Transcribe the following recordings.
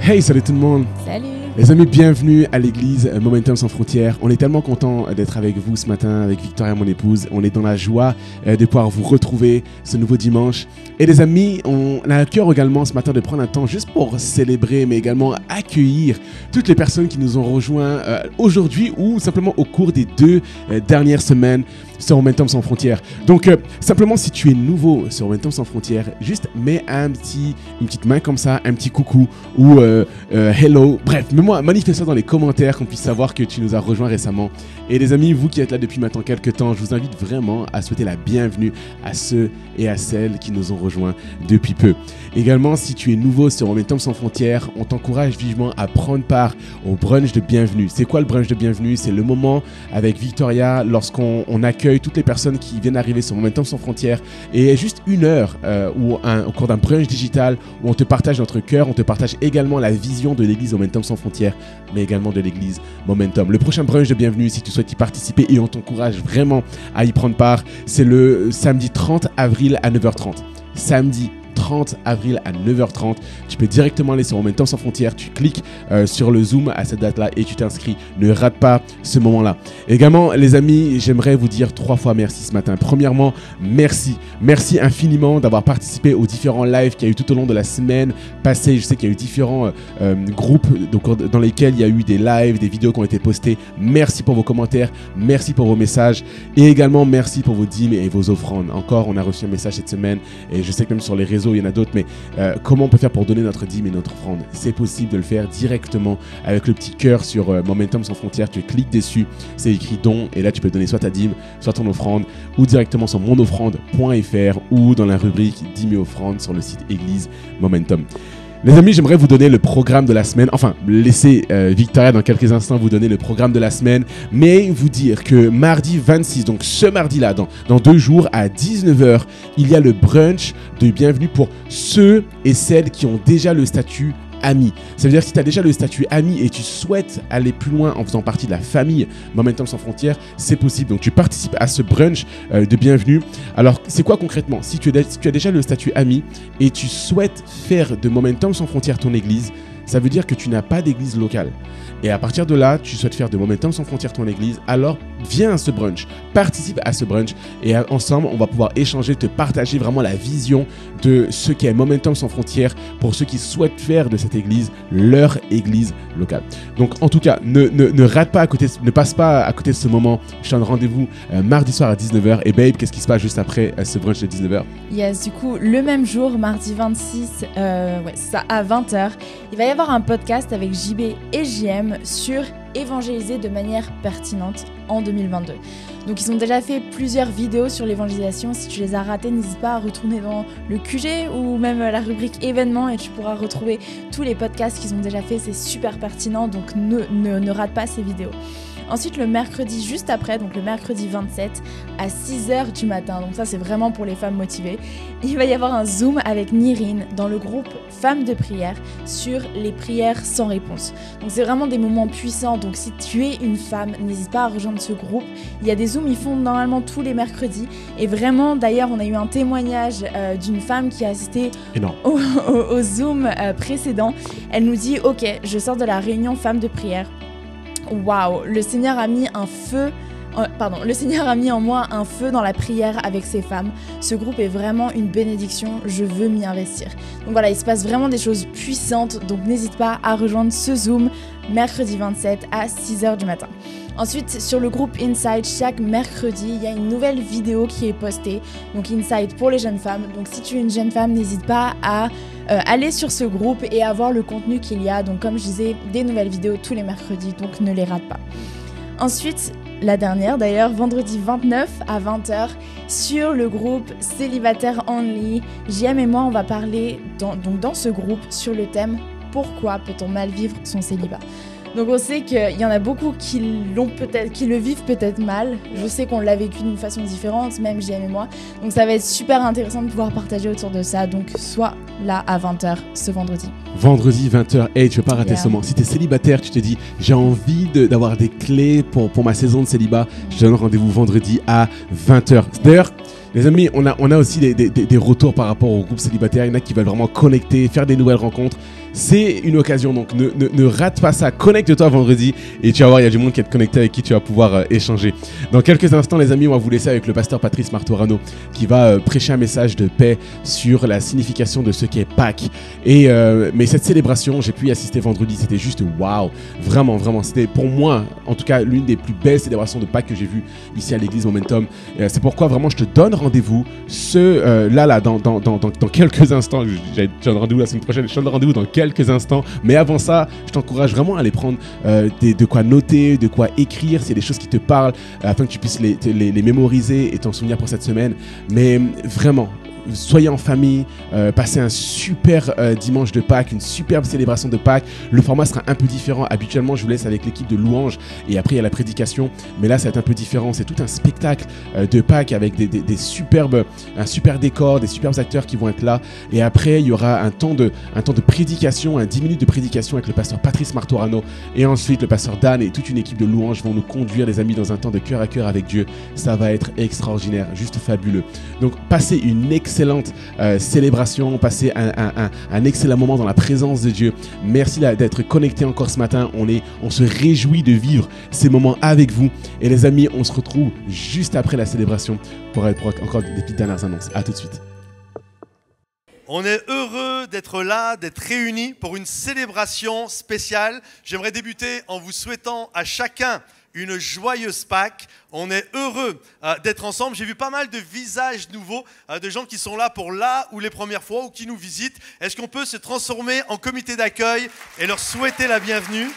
Hey, salut tout le monde. Salut. Les amis, bienvenue à l'église Momentum Sans Frontières. On est tellement content d'être avec vous ce matin, avec Victoria, mon épouse. On est dans la joie de pouvoir vous retrouver ce nouveau dimanche. Et les amis, on a à cœur également ce matin de prendre un temps juste pour célébrer, mais également accueillir toutes les personnes qui nous ont rejoints aujourd'hui ou simplement au cours des 2 dernières semaines sur Momentum Sans Frontières. Donc, simplement, si tu es nouveau sur Momentum Sans Frontières, juste mets une petite main comme ça, un petit coucou ou hello. Bref, manifeste-toi dans les commentaires qu'on puisse savoir que tu nous as rejoints récemment. Et les amis, vous qui êtes là depuis maintenant quelques temps, je vous invite vraiment à souhaiter la bienvenue à ceux et à celles qui nous ont rejoints depuis peu. Également, si tu es nouveau sur Momentum Sans Frontières, on t'encourage vivement à prendre part au brunch de bienvenue. C'est quoi le brunch de bienvenue? C'est le moment avec Victoria lorsqu'on accueille toutes les personnes qui viennent d'arriver sur Momentum Sans Frontières et juste 1 heure au cours d'un brunch digital où on te partage notre cœur, on te partage également la vision de l'église Momentum Sans Frontières, mais également de l'église Momentum. Le prochain brunch de bienvenue, si tu souhaites y participer et on t'encourage vraiment à y prendre part, c'est le samedi 30 avril à 9h30. Samedi 30 avril à 9h30. Tu peux directement aller sur Momentum Sans Frontières, tu cliques sur le Zoom à cette date-là et tu t'inscris. Ne rate pas ce moment-là. Également, les amis, j'aimerais vous dire 3 fois merci ce matin. Premièrement, merci. Merci infiniment d'avoir participé aux différents lives qu'il y a eu tout au long de la semaine passée. Je sais qu'il y a eu différents groupes dans lesquels il y a eu des lives, des vidéos qui ont été postées. Merci pour vos commentaires, merci pour vos messages et également merci pour vos dîmes et vos offrandes. Encore, on a reçu un message cette semaine et je sais que même sur les réseaux, il y en a d'autres, mais comment on peut faire pour donner notre dîme et notre offrande? C'est possible de le faire directement avec le petit cœur sur Momentum Sans Frontières. Tu cliques dessus, c'est écrit don et là tu peux donner soit ta dîme, soit ton offrande ou directement sur monoffrande.fr ou dans la rubrique dîme et offrande sur le site Église Momentum. Les amis, j'aimerais vous donner le programme de la semaine, enfin laisser Victoria dans quelques instants vous donner le programme de la semaine, mais vous dire que mardi 26, donc ce mardi-là, dans 2 jours à 19h, il y a le brunch de bienvenue pour ceux et celles qui ont déjà le statut ami. Ça veut dire que si tu as déjà le statut ami et tu souhaites aller plus loin en faisant partie de la famille Momentum Sans Frontières, c'est possible. Donc tu participes à ce brunch de bienvenue. Alors c'est quoi concrètement? Si tu as déjà le statut ami et tu souhaites faire de Momentum Sans Frontières ton église, ça veut dire que tu n'as pas d'église locale. Et à partir de là, tu souhaites faire de Momentum Sans Frontières ton église, alors viens à ce brunch, participe à ce brunch et ensemble, on va pouvoir échanger, te partager vraiment la vision de ce qu'est Momentum Sans Frontières pour ceux qui souhaitent faire de cette église leur église locale. Donc en tout cas, ne rate pas ne passe pas à côté de ce moment. Je te donne rendez-vous mardi soir à 19h. Et babe, qu'est-ce qui se passe juste après ce brunch de 19h? Yes, du coup, le même jour, mardi 26, ça à 20h, il va y avoir un podcast avec JB et JM sur évangéliser de manière pertinente en 2022. Donc ils ont déjà fait plusieurs vidéos sur l'évangélisation. Si tu les as ratées, n'hésite pas à retourner dans le QG ou même la rubrique événements et tu pourras retrouver tous les podcasts qu'ils ont déjà fait. C'est super pertinent, donc ne rate pas ces vidéos. Ensuite, le mercredi juste après, donc le mercredi 27 à 6h du matin, donc ça c'est vraiment pour les femmes motivées, il va y avoir un Zoom avec Nirine dans le groupe Femmes de prière sur les prières sans réponse. Donc c'est vraiment des moments puissants, donc si tu es une femme, n'hésite pas à rejoindre ce groupe. Il y a des Zooms, ils font normalement tous les mercredis et vraiment d'ailleurs on a eu un témoignage d'une femme qui a assisté au Zoom précédent. Elle nous dit « Ok, je sors de la réunion Femmes de prière. Waouh, le Seigneur a mis en moi un feu dans la prière avec ces femmes. Ce groupe est vraiment une bénédiction, je veux m'y investir. » Donc voilà, il se passe vraiment des choses puissantes, donc n'hésite pas à rejoindre ce Zoom mercredi 27 à 6h du matin. Ensuite, sur le groupe Inside, chaque mercredi, il y a une nouvelle vidéo qui est postée. Donc Inside pour les jeunes femmes. Donc si tu es une jeune femme, n'hésite pas à aller sur ce groupe et à voir le contenu qu'il y a. Donc comme je disais, des nouvelles vidéos tous les mercredis, donc ne les rate pas. Ensuite, la dernière d'ailleurs, vendredi 29 à 20h, sur le groupe Célibataire Only, JM et moi, on va parler dans ce groupe sur le thème « Pourquoi peut-on mal vivre son célibat ?» Donc on sait qu'il y en a beaucoup qui le vivent peut-être mal. Je sais qu'on l'a vécu d'une façon différente, même JM et moi. Donc ça va être super intéressant de pouvoir partager autour de ça. Donc sois là à 20h ce vendredi. Vendredi 20h, hey, tu veux pas rater ce moment. Si tu es célibataire, tu te dis j'ai envie d'avoir des clés pour ma saison de célibat, je te donne rendez-vous vendredi à 20h. D'ailleurs, les amis, on a aussi des retours par rapport au groupe célibataire. Il y en a qui veulent vraiment connecter, faire des nouvelles rencontres. c'est une occasion. Donc ne rate pas ça. Connecte-toi vendredi et tu vas voir, il y a du monde qui est connecté avec qui tu vas pouvoir échanger. Dans quelques instants, les amis, on va vous laisser avec le pasteur Patrice Martorano qui va prêcher un message de paix sur la signification de ce qu'est Pâques. Mais cette célébration, j'ai pu y assister vendredi, c'était juste waouh. Vraiment, vraiment, c'était pour moi, en tout cas, l'une des plus belles célébrations de Pâques que j'ai vues ici à l'église Momentum. C'est pourquoi vraiment je te donne rendez-vous dans quelques instants. J'ai un rendez-vous la semaine prochaine, je te donne rendez-vous dans quelques instants. Mais avant ça, je t'encourage vraiment à aller prendre de quoi noter, de quoi écrire, s'il y a des choses qui te parlent, afin que tu puisses les mémoriser et t'en souvenir pour cette semaine. Mais vraiment, soyez en famille, passez un super dimanche de Pâques, une superbe célébration de Pâques. Le format sera un peu différent. Habituellement, je vous laisse avec l'équipe de louanges et après il y a la prédication. Mais là, ça va être un peu différent. C'est tout un spectacle de Pâques avec un super décor, des superbes acteurs qui vont être là. Et après, il y aura un temps de prédication, 10 minutes de prédication avec le pasteur Patrice Martorano. Et ensuite, le pasteur Dan et toute une équipe de louanges vont nous conduire, les amis, dans un temps de cœur à cœur avec Dieu. Ça va être extraordinaire, juste fabuleux. Donc, passez une excellente célébration, passez un excellent moment dans la présence de Dieu. Merci d'être connectés encore ce matin. On se réjouit de vivre ces moments avec vous. Et les amis, on se retrouve juste après la célébration pour encore des petites dernières annonces. À tout de suite. On est heureux d'être là, d'être réunis pour une célébration spéciale. J'aimerais débuter en vous souhaitant à chacun une joyeuse Pâques. On est heureux d'être ensemble. J'ai vu pas mal de visages nouveaux, de gens qui sont là pour là ou les premières fois ou qui nous visitent. Est-ce qu'on peut se transformer en comité d'accueil et leur souhaiter la bienvenue ?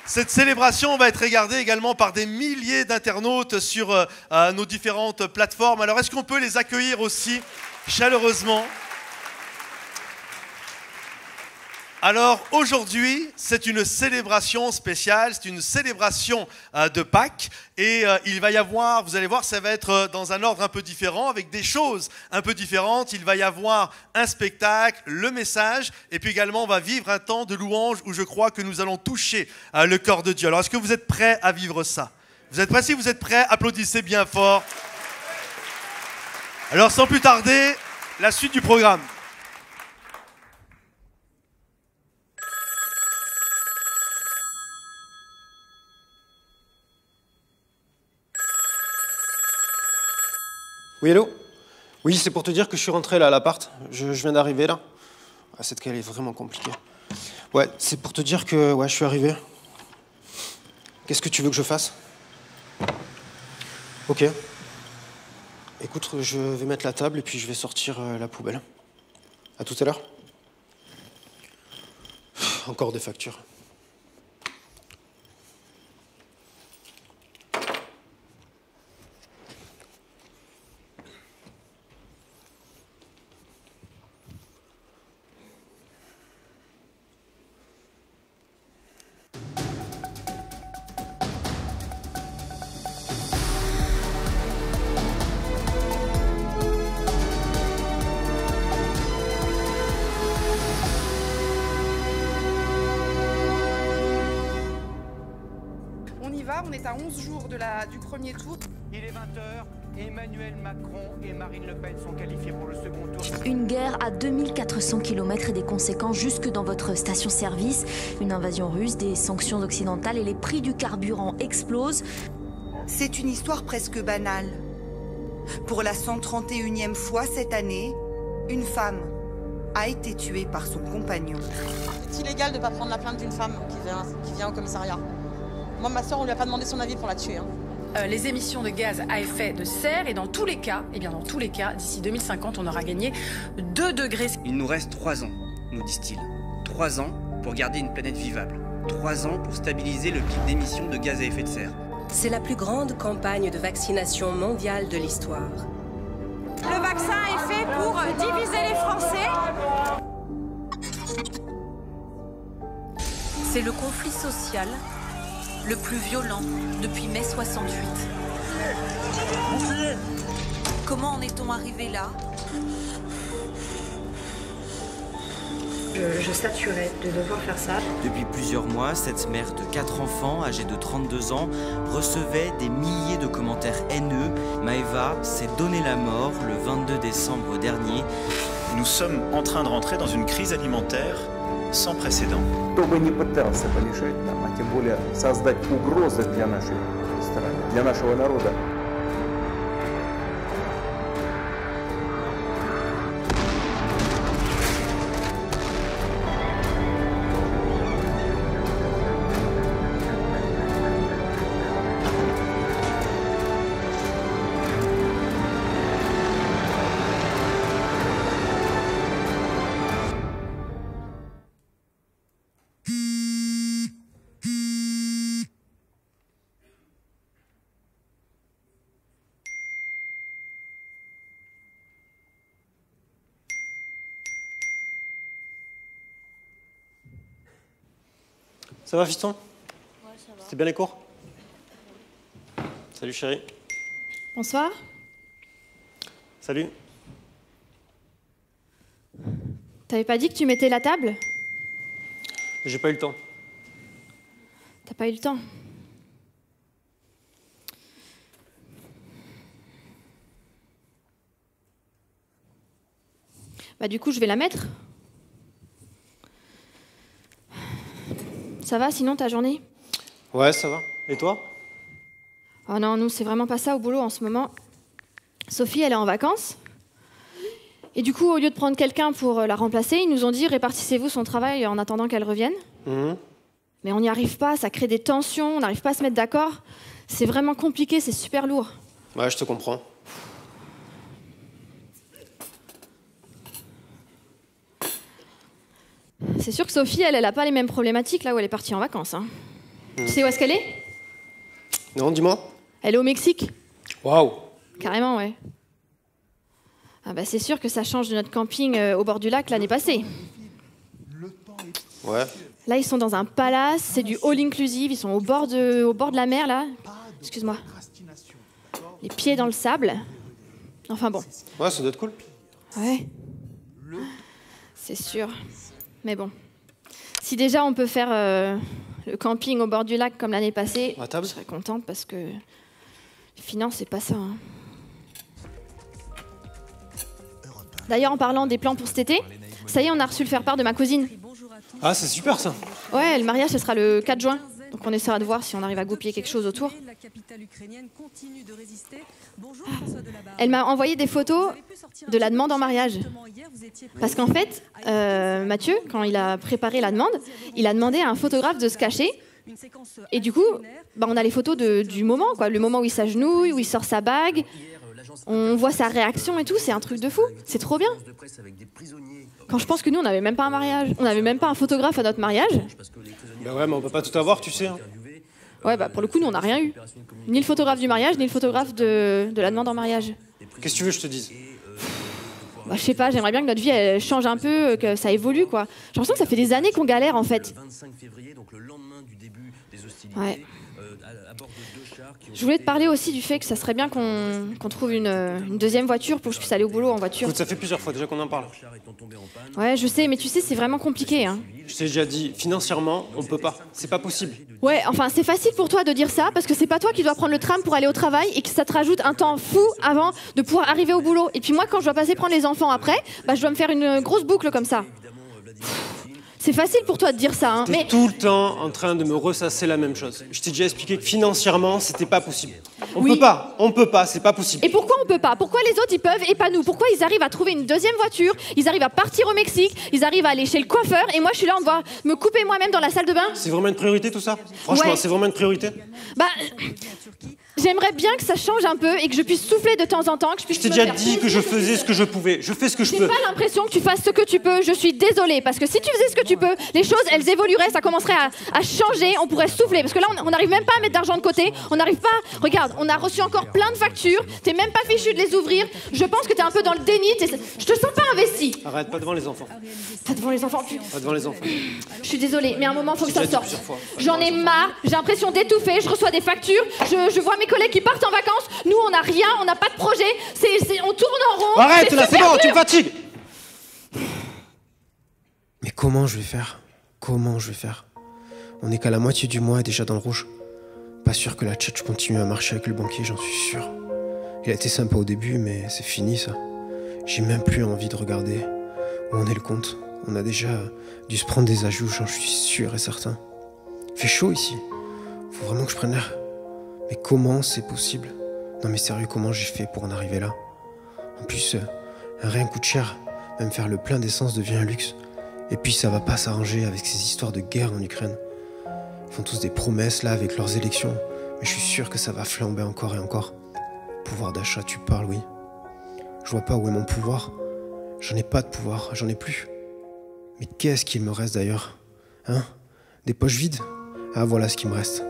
Cette célébration va être regardée également par des milliers d'internautes sur nos différentes plateformes. Alors, est-ce qu'on peut les accueillir aussi chaleureusement ? Alors aujourd'hui, c'est une célébration spéciale, c'est une célébration de Pâques et il va y avoir, vous allez voir, ça va être dans un ordre un peu différent, avec des choses un peu différentes. Il va y avoir un spectacle, le message et puis également on va vivre un temps de louange où je crois que nous allons toucher le corps de Dieu. Alors est-ce que vous êtes prêts à vivre ça ? Vous êtes prêts ? Si vous êtes prêts, applaudissez bien fort. Alors sans plus tarder, la suite du programme. Oui, hello ? Oui, c'est pour te dire que je suis rentré là à l'appart. Je viens d'arriver là. Ah, cette cale est vraiment compliquée. Ouais, c'est pour te dire que je suis arrivé. Qu'est-ce que tu veux que je fasse ? Ok. Écoute, je vais mettre la table et puis je vais sortir la poubelle. À tout à l'heure. Encore des factures. On est à 11 jours du premier tour. Il est 20h, Emmanuel Macron et Marine Le Pen sont qualifiés pour le second tour. Une guerre à 2400 km et des conséquences jusque dans votre station-service. Une invasion russe, des sanctions occidentales et les prix du carburant explosent. C'est une histoire presque banale. Pour la 131e fois cette année, une femme a été tuée par son compagnon. C'est illégal de ne pas prendre la plainte d'une femme qui vient au commissariat. Moi, ma soeur, on lui a pas demandé son avis pour la tuer. Les émissions de gaz à effet de serre et dans tous les cas, d'ici 2050, on aura gagné 2 degrés. Il nous reste 3 ans, nous disent-ils. 3 ans pour garder une planète vivable. 3 ans pour stabiliser le pic d'émissions de gaz à effet de serre. C'est la plus grande campagne de vaccination mondiale de l'histoire. Le vaccin est fait pour diviser les Français. C'est le conflit social le plus violent depuis mai 68. Comment en est-on arrivé là ? Je saturais de devoir faire ça. Depuis plusieurs mois, cette mère de 4 enfants, âgée de 32 ans, recevait des milliers de commentaires haineux. Maeva s'est donné la mort le 22 décembre dernier. Nous sommes en train de rentrer dans une crise alimentaire sans précédent. Кто бы ни пытался помешать нам, а тем более создать угрозы для нашей страны, для нашего народа. Ça va, fiston? Ouais, ça va. C'était bien les cours? Salut, chérie. Bonsoir. Salut. T'avais pas dit que tu mettais la table? J'ai pas eu le temps. T'as pas eu le temps. Bah du coup, je vais la mettre. Ça va, sinon, ta journée? Ouais, ça va. Et toi? Oh non, nous, c'est vraiment pas ça au boulot en ce moment. Sophie, elle est en vacances. Et du coup, au lieu de prendre quelqu'un pour la remplacer, ils nous ont dit répartissez-vous son travail en attendant qu'elle revienne. Mais on n'y arrive pas, ça crée des tensions, on n'arrive pas à se mettre d'accord. C'est vraiment compliqué, c'est super lourd. Ouais, je te comprends. C'est sûr que Sophie, elle a pas les mêmes problématiques là où elle est partie en vacances. Hein. Tu sais où est-ce qu'elle est? Non, dis-moi. Elle est au Mexique. Waouh. Carrément, ouais. Ah bah c'est sûr que ça change de notre camping au bord du lac l'année passée. Ouais. Là, ils sont dans un palace, c'est du all-inclusive, ils sont au bord de la mer, là. Excuse-moi. Les pieds dans le sable. Enfin bon. Ouais, ça doit être cool. Ouais. C'est sûr. Mais bon. Si déjà on peut faire le camping au bord du lac comme l'année passée, je serais contente parce que les finances, c'est pas ça. Hein. D'ailleurs, en parlant des plans pour cet été, ça y est, on a reçu le faire-part de ma cousine. Ah, c'est super ça. Ouais, le mariage, ce sera le 4 juin. Donc on essaiera de voir si on arrive à goupiller quelque chose autour. Elle m'a envoyé des photos de la demande en mariage. Parce qu'en fait, Mathieu, quand il a préparé la demande, il a demandé à un photographe de se cacher. Et du coup, bah, on a les photos du moment, quoi. Le moment où il s'agenouille, où il sort sa bague. On voit sa réaction et tout, c'est un truc de fou. C'est trop bien. Quand je pense que nous, on n'avait même pas un mariage. On n'avait même pas un photographe à notre mariage. Bah ouais, mais on peut pas tout avoir, tu sais. Hein. Ouais, bah pour le coup, nous, on n'a rien eu. Ni le photographe du mariage, ni le photographe de la demande en mariage. Qu'est-ce que tu veux que je te dise? Bah, je sais pas, j'aimerais bien que notre vie elle change un peu, que ça évolue, quoi. J'ai l'impression que ça fait des années qu'on galère, en fait. Ouais. Je voulais te parler aussi du fait que ça serait bien qu'on trouve une deuxième voiture pour que je puisse aller au boulot en voiture. Écoute, ça fait plusieurs fois déjà qu'on en parle. Ouais, je sais, mais tu sais, c'est vraiment compliqué. Hein. Je t'ai déjà dit, financièrement, on peut pas. C'est pas possible. Ouais, enfin, c'est facile pour toi de dire ça parce que c'est pas toi qui dois prendre le tram pour aller au travail et que ça te rajoute un temps fou avant de pouvoir arriver au boulot. Et puis moi, quand je dois passer prendre les enfants après, bah, je dois me faire une grosse boucle comme ça. C'est facile pour toi de dire ça, hein, T'es tout le temps en train de me ressasser la même chose. Je t'ai déjà expliqué que financièrement, c'était pas possible. On peut pas, c'est pas possible. Et pourquoi on peut pas? Pourquoi les autres ils peuvent et pas nous? Pourquoi ils arrivent à trouver une deuxième voiture? Ils arrivent à partir au Mexique, ils arrivent à aller chez le coiffeur et moi je suis là, on doit me couper moi-même dans la salle de bain? C'est vraiment une priorité tout ça? Franchement, ouais. C'est vraiment une priorité? Bah, j'aimerais bien que ça change un peu et que je puisse souffler de temps en temps, que je puisse. Je t'ai déjà dit que je faisais ce que je pouvais. Je fais ce que je peux. J'ai pas l'impression que tu fasses ce que tu peux. Je suis désolée parce que si tu faisais ce que tu peux, les choses elles évolueraient, ça commencerait à changer, on pourrait souffler parce que là on n'arrive même pas à mettre d'argent de côté, on n'arrive pas. Regarde, on a reçu encore plein de factures, t'es même pas fichu de les ouvrir. Je pense que t'es un peu dans le déni, je te sens pas investi. Arrête, pas devant les enfants. Pas devant les enfants. Pas devant les enfants. Je suis désolée, mais à un moment faut que ça sorte. J'en ai marre, j'ai l'impression d'étouffer, je reçois des factures, je vois mes collègues qui partent en vacances, nous on n'a rien, on n'a pas de projet, on tourne en rond. Arrête là, c'est bon, tu me fatigues. Mais comment je vais faire? Comment je vais faire? On n'est qu'à la moitié du mois et déjà dans le rouge. Pas sûr que la tchatche continue à marcher avec le banquier, j'en suis sûr. Il a été sympa au début, mais c'est fini ça. J'ai même plus envie de regarder où en est le compte. On a déjà dû se prendre des ajouts, j'en suis sûr et certain. Il fait chaud ici. Faut vraiment que je prenne l'air. Mais comment c'est possible? Non mais sérieux, comment j'ai fait pour en arriver là? En plus, rien coûte cher. Même faire le plein d'essence devient un luxe. Et puis ça va pas s'arranger avec ces histoires de guerre en Ukraine. Ils font tous des promesses là avec leurs élections. Mais je suis sûr que ça va flamber encore et encore. Pouvoir d'achat, tu parles, oui. Je vois pas où est mon pouvoir. J'en ai pas de pouvoir, j'en ai plus. Mais qu'est-ce qu'il me reste d'ailleurs? Hein? Des poches vides? Ah voilà ce qui me reste.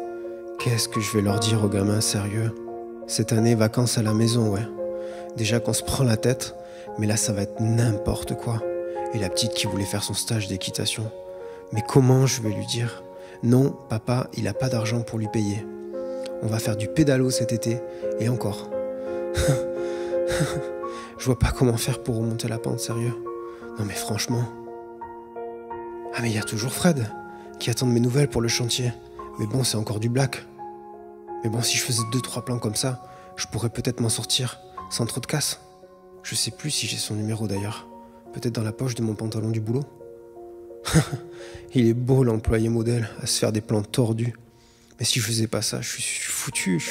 Qu'est-ce que je vais leur dire aux gamins, sérieux? Cette année, vacances à la maison, ouais. Déjà qu'on se prend la tête, mais là ça va être n'importe quoi. Et la petite qui voulait faire son stage d'équitation. Mais comment je vais lui dire? Non, papa, il a pas d'argent pour lui payer. On va faire du pédalo cet été, et encore. Je vois pas comment faire pour remonter la pente, sérieux. Non mais franchement. Ah mais il y a toujours Fred, qui attend de mes nouvelles pour le chantier. Mais bon, c'est encore du black. Mais bon, si je faisais 2-3 plans comme ça, je pourrais peut-être m'en sortir, sans trop de casse. Je sais plus si j'ai son numéro d'ailleurs. Peut-être dans la poche de mon pantalon du boulot. Il est beau l'employé modèle, à se faire des plans tordus. Mais si je faisais pas ça, je suis foutu,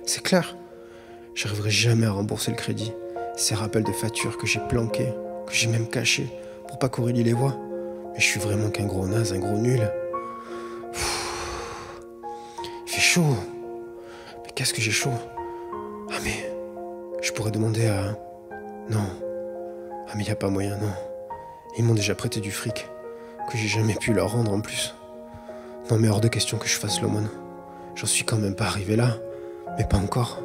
c'est clair. J'arriverai jamais à rembourser le crédit. Ces rappels de factures que j'ai planqués, que j'ai même cachés, pour pas qu'Aurélie les voie. Mais je suis vraiment qu'un gros naze, un gros nul. Il fait chaud. Mais qu'est-ce que j'ai chaud? Ah mais, je pourrais demander à... Non. Ah mais y a pas moyen, non. Ils m'ont déjà prêté du fric, que j'ai jamais pu leur rendre en plus. Non mais hors de question que je fasse l'aumône. J'en suis quand même pas arrivé là, mais pas encore.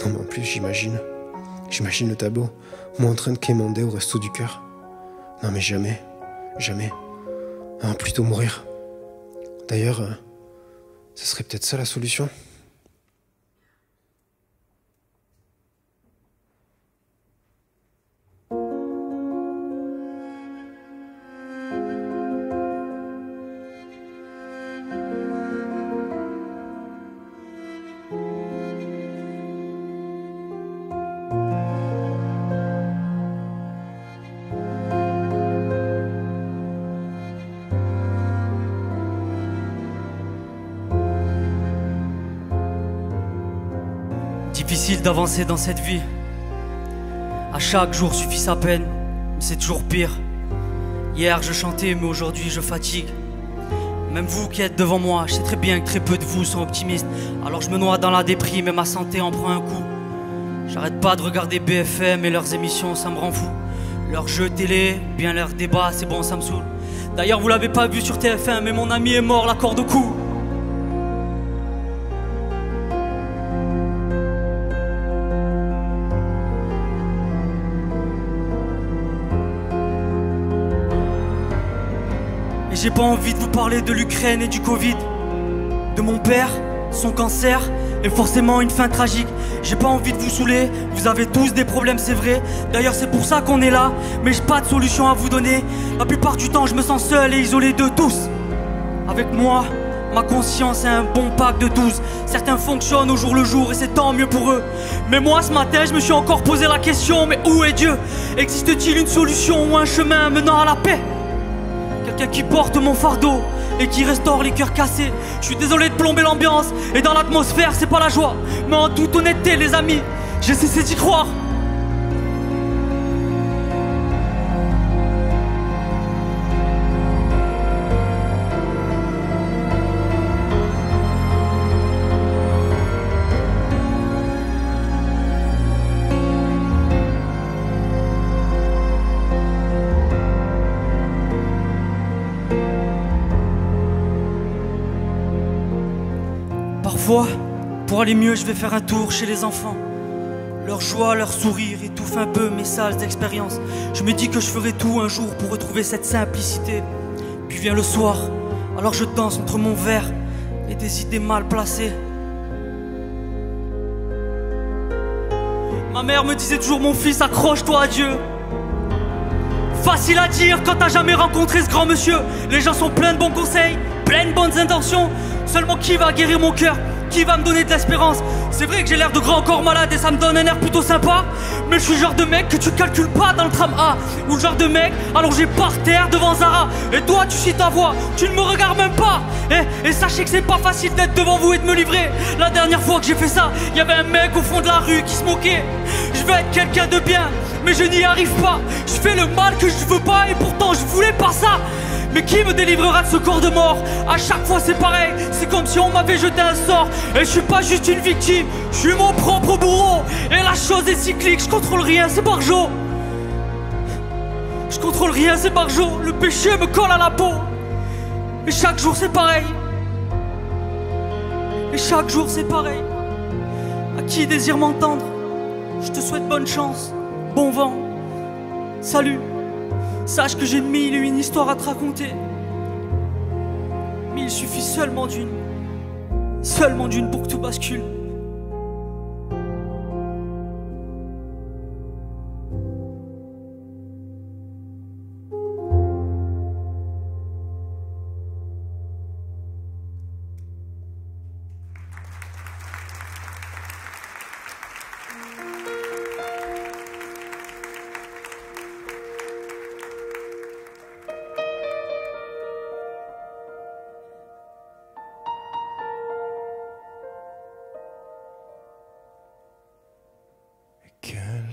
Non mais en plus j'imagine le tableau, moi en train de quémander au resto du cœur. Non mais jamais. Ah, plutôt mourir. D'ailleurs, ce serait peut-être ça la solution. Difficile d'avancer dans cette vie. À chaque jour suffit sa peine, mais c'est toujours pire. Hier je chantais, mais aujourd'hui je fatigue. Même vous qui êtes devant moi, je sais très bien que très peu de vous sont optimistes. Alors je me noie dans la déprime et ma santé en prend un coup. J'arrête pas de regarder BFM et leurs émissions, ça me rend fou. Leurs jeux télé, bien leurs débats, c'est bon, ça me saoule. D'ailleurs vous l'avez pas vu sur TF1, mais mon ami est mort, la corde au cou. J'ai pas envie de vous parler de l'Ukraine et du Covid, de mon père, son cancer et forcément une fin tragique. J'ai pas envie de vous saouler, vous avez tous des problèmes c'est vrai. D'ailleurs c'est pour ça qu'on est là, mais j'ai pas de solution à vous donner. La plupart du temps je me sens seul et isolé de tous. Avec moi, ma conscience est un bon pack de 12. Certains fonctionnent au jour le jour et c'est tant mieux pour eux. Mais moi ce matin je me suis encore posé la question, mais où est Dieu? Existe-t-il une solution ou un chemin menant à la paix? Quelqu'un qui porte mon fardeau et qui restaure les cœurs cassés. Je suis désolé de plomber l'ambiance et dans l'atmosphère c'est pas la joie. Mais en toute honnêteté les amis, j'ai cessé d'y croire. Parfois, pour aller mieux, je vais faire un tour chez les enfants. Leur joie, leur sourire étouffent un peu mes sales expériences. Je me dis que je ferai tout un jour pour retrouver cette simplicité. Puis vient le soir, alors je danse entre mon verre et des idées mal placées. Ma mère me disait toujours, mon fils, accroche-toi à Dieu. facile à dire quand t'as jamais rencontré ce grand monsieur. Les gens sont pleins de bons conseils, pleins de bonnes intentions. Seulement qui va guérir mon cœur? Qui va me donner de l'espérance? C'est vrai que j'ai l'air de grand corps malade et ça me donne un air plutôt sympa, mais je suis le genre de mec que tu calcules pas dans le tram A. Ou le genre de mec allongé par terre devant Zara. Et toi tu suis ta voix, tu ne me regardes même pas. Et sachez que c'est pas facile d'être devant vous et de me livrer. La dernière fois que j'ai fait ça, il y avait un mec au fond de la rue qui se moquait. Je veux être quelqu'un de bien, mais je n'y arrive pas. Je fais le mal que je veux pas et pourtant je voulais pas ça. Mais qui me délivrera de ce corps de mort? À chaque fois c'est pareil, c'est comme si on m'avait jeté un sort. Et je suis pas juste une victime, je suis mon propre bourreau. Et la chose est cyclique, je contrôle rien, c'est Barjo. Je contrôle rien, c'est Barjo. Le péché me colle à la peau. Et chaque jour c'est pareil. Et chaque jour c'est pareil. À qui désire m'entendre, je te souhaite bonne chance, bon vent, salut. Sache que j'ai 1001 histoires à te raconter. Mais il suffit seulement d'une pour que tout bascule.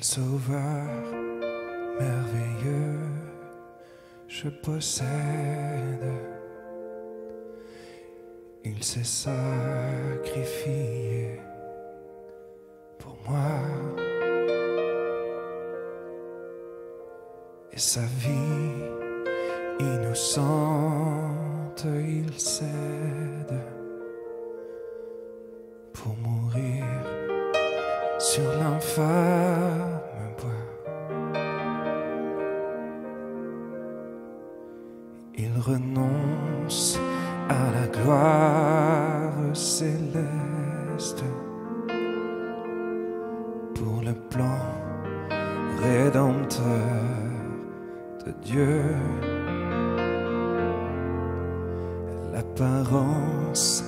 Sauveur merveilleux, je possède. Il s'est sacrifié pour moi. Et sa vie innocente, il cède pour mourir sur l'infâme bois. Il renonce à la gloire céleste pour le plan rédempteur de Dieu. L'apparence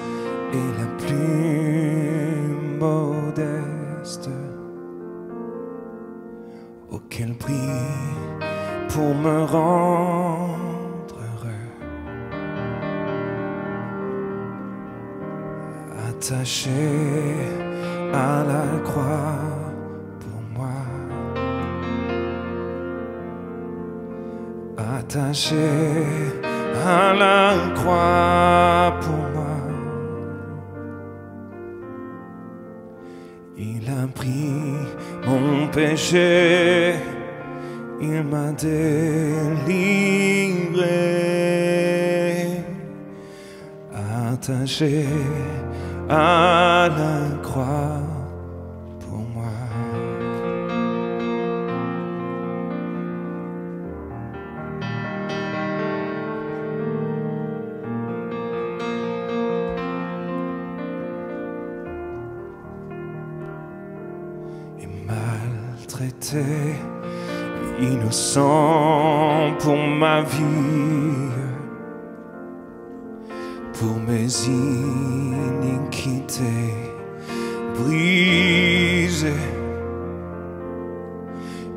est la plus modeste. Oh, quel prix pour me rendre heureux. Attaché à la croix pour moi. Attaché à la croix pour moi. Il a pris mon péché, il m'a délivré. Attaché à la croix pour moi. Maltraité, innocent pour ma vie, pour mes iniquités brisées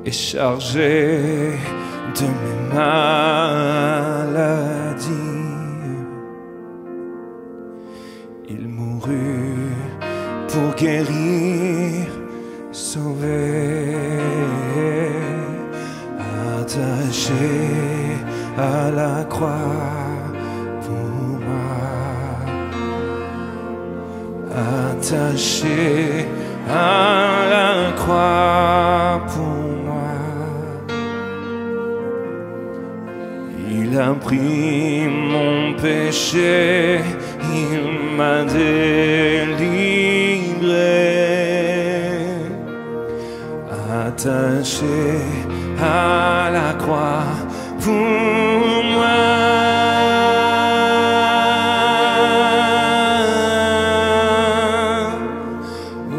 et chargé de mes maladies. Il mourut pour guérir, sauvé, attaché à la croix pour moi, attaché à la croix pour moi. Il a pris mon péché, il m'a délivré. Attaché à la croix pour moi. Oh,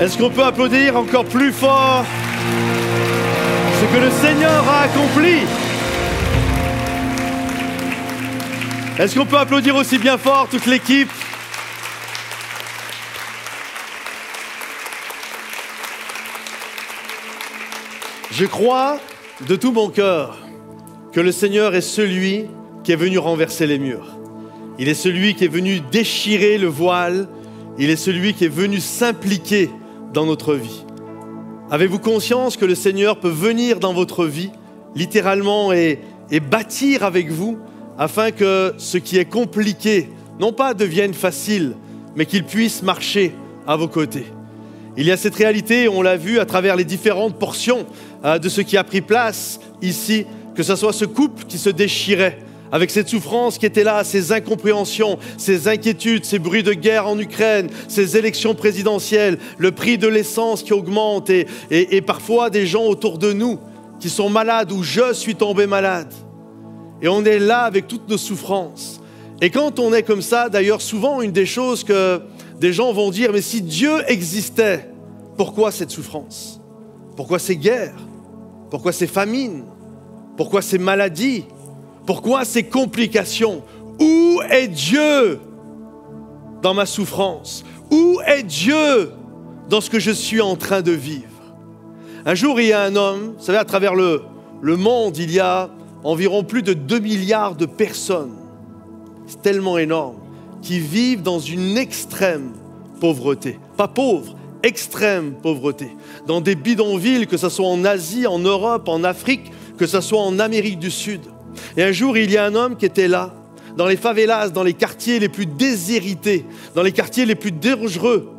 Est-ce qu'on peut applaudir encore plus fort ce que le Seigneur a accompli? Est-ce qu'on peut applaudir aussi bien fort toute l'équipe? Je crois de tout mon cœur que le Seigneur est celui qui est venu renverser les murs. Il est celui qui est venu déchirer le voile. Il est celui qui est venu s'impliquer dans notre vie. Avez-vous conscience que le Seigneur peut venir dans votre vie, littéralement, et bâtir avec vous, afin que ce qui est compliqué, non pas devienne facile, mais qu'il puisse marcher à vos côtés. Il y a cette réalité, on l'a vu à travers les différentes portions de ce qui a pris place ici, que ce soit ce couple qui se déchirait, avec cette souffrance qui était là, ces incompréhensions, ces inquiétudes, ces bruits de guerre en Ukraine, ces élections présidentielles, le prix de l'essence qui augmente et parfois des gens autour de nous qui sont malades ou je suis tombé malade. Et on est là avec toutes nos souffrances. Et quand on est comme ça, d'ailleurs, souvent une des choses que des gens vont dire, mais si Dieu existait, pourquoi cette souffrance? Pourquoi ces guerres? Pourquoi ces famines? Pourquoi ces maladies? Pourquoi ces complications? Où est Dieu dans ma souffrance? Où est Dieu dans ce que je suis en train de vivre? Un jour, il y a un homme, vous savez, à travers le monde, il y a environ plus de 2 milliards de personnes, c'est tellement énorme, qui vivent dans une extrême pauvreté. Pas pauvre, extrême pauvreté. Dans des bidonvilles, que ce soit en Asie, en Europe, en Afrique, que ce soit en Amérique du Sud. Et un jour, il y a un homme qui était là, dans les favelas, dans les quartiers les plus déshérités, dans les quartiers les plus dangereux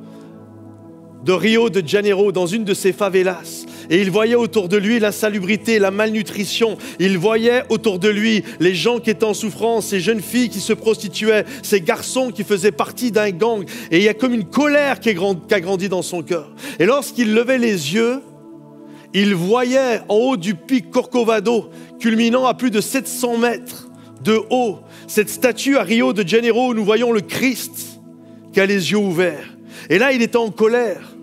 de Rio de Janeiro, dans une de ces favelas. Et il voyait autour de lui l'insalubrité, la malnutrition. Il voyait autour de lui les gens qui étaient en souffrance, ces jeunes filles qui se prostituaient, ces garçons qui faisaient partie d'un gang. Et il y a comme une colère qui a grandi dans son cœur. Et lorsqu'il levait les yeux, il voyait en haut du pic Corcovado, culminant à plus de 700 mètres de haut, cette statue à Rio de Janeiro où nous voyons le Christ qui a les yeux ouverts. Et là, il était en colère.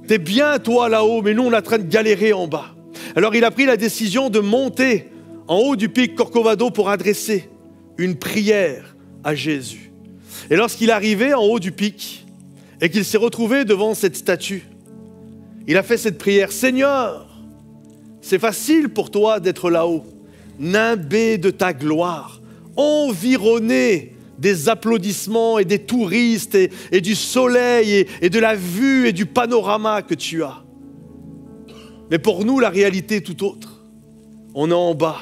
T'es bien toi là-haut, mais nous on est en train de galérer en bas. Alors il a pris la décision de monter en haut du pic Corcovado pour adresser une prière à Jésus. Et lorsqu'il est arrivé en haut du pic et qu'il s'est retrouvé devant cette statue, il a fait cette prière. Seigneur, c'est facile pour toi d'être là-haut, nimbé de ta gloire, environné des applaudissements et des touristes et du soleil et de la vue et du panorama que tu as. Mais pour nous, la réalité est tout autre. On est en bas.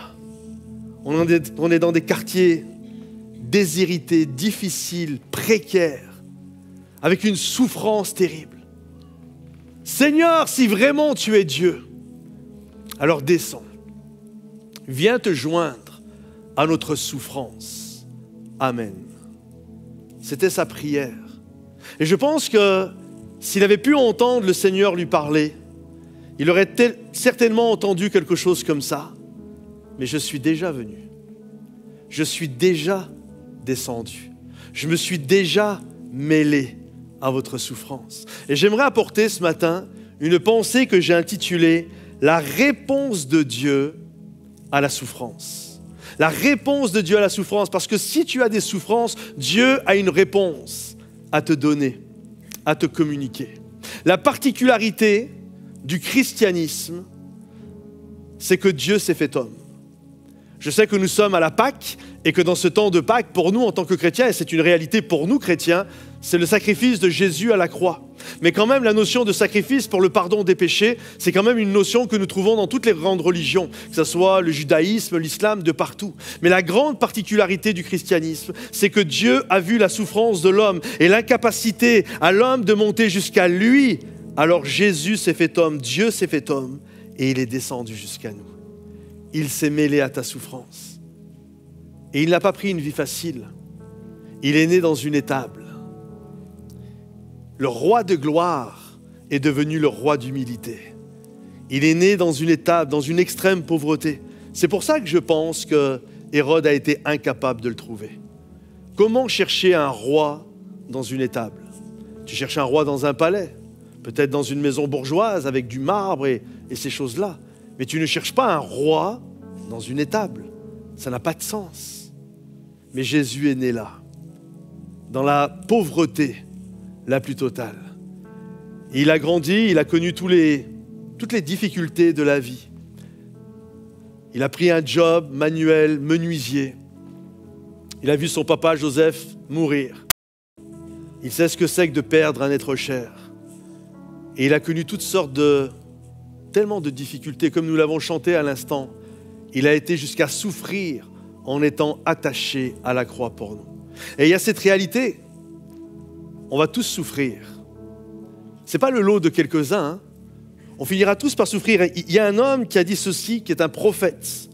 On est dans des quartiers déshérités, difficiles, précaires, avec une souffrance terrible. Seigneur, si vraiment tu es Dieu, alors descends. Viens te joindre à notre souffrance. Amen. C'était sa prière. Et je pense que s'il avait pu entendre le Seigneur lui parler, il aurait certainement entendu quelque chose comme ça. Mais je suis déjà venu. Je suis déjà descendu. Je me suis déjà mêlé à votre souffrance. Et j'aimerais apporter ce matin une pensée que j'ai intitulée « La réponse de Dieu à la souffrance ». La réponse de Dieu à la souffrance, parce que si tu as des souffrances, Dieu a une réponse à te donner, à te communiquer. La particularité du christianisme, c'est que Dieu s'est fait homme. Je sais que nous sommes à la Pâque et que dans ce temps de Pâques, pour nous en tant que chrétiens, et c'est une réalité pour nous chrétiens, c'est le sacrifice de Jésus à la croix. Mais quand même, la notion de sacrifice pour le pardon des péchés, c'est quand même une notion que nous trouvons dans toutes les grandes religions, que ce soit le judaïsme, l'islam, de partout. Mais la grande particularité du christianisme, c'est que Dieu a vu la souffrance de l'homme et l'incapacité à l'homme de monter jusqu'à lui. Alors Jésus s'est fait homme, Dieu s'est fait homme et il est descendu jusqu'à nous. Il s'est mêlé à ta souffrance. Et il n'a pas pris une vie facile. Il est né dans une étable. Le roi de gloire est devenu le roi d'humilité. Il est né dans une étable, dans une extrême pauvreté. C'est pour ça que je pense que Hérode a été incapable de le trouver. Comment chercher un roi dans une étable? Tu cherches un roi dans un palais. peut-être dans une maison bourgeoise avec du marbre et ces choses-là. Mais tu ne cherches pas un roi dans une étable. Ça n'a pas de sens. Mais Jésus est né là, dans la pauvreté la plus totale. Et il a grandi, il a connu toutes les difficultés de la vie. Il a pris un job manuel, menuisier. Il a vu son papa Joseph mourir. Il sait ce que c'est que de perdre un être cher. Et il a connu toutes sortes tellement de difficultés, comme nous l'avons chanté à l'instant. Il a été jusqu'à souffrir en étant attaché à la croix pour nous. Et il y a cette réalité, on va tous souffrir. Ce n'est pas le lot de quelques-uns, hein. On finira tous par souffrir. Il y a un homme qui a dit ceci, qui est un prophète,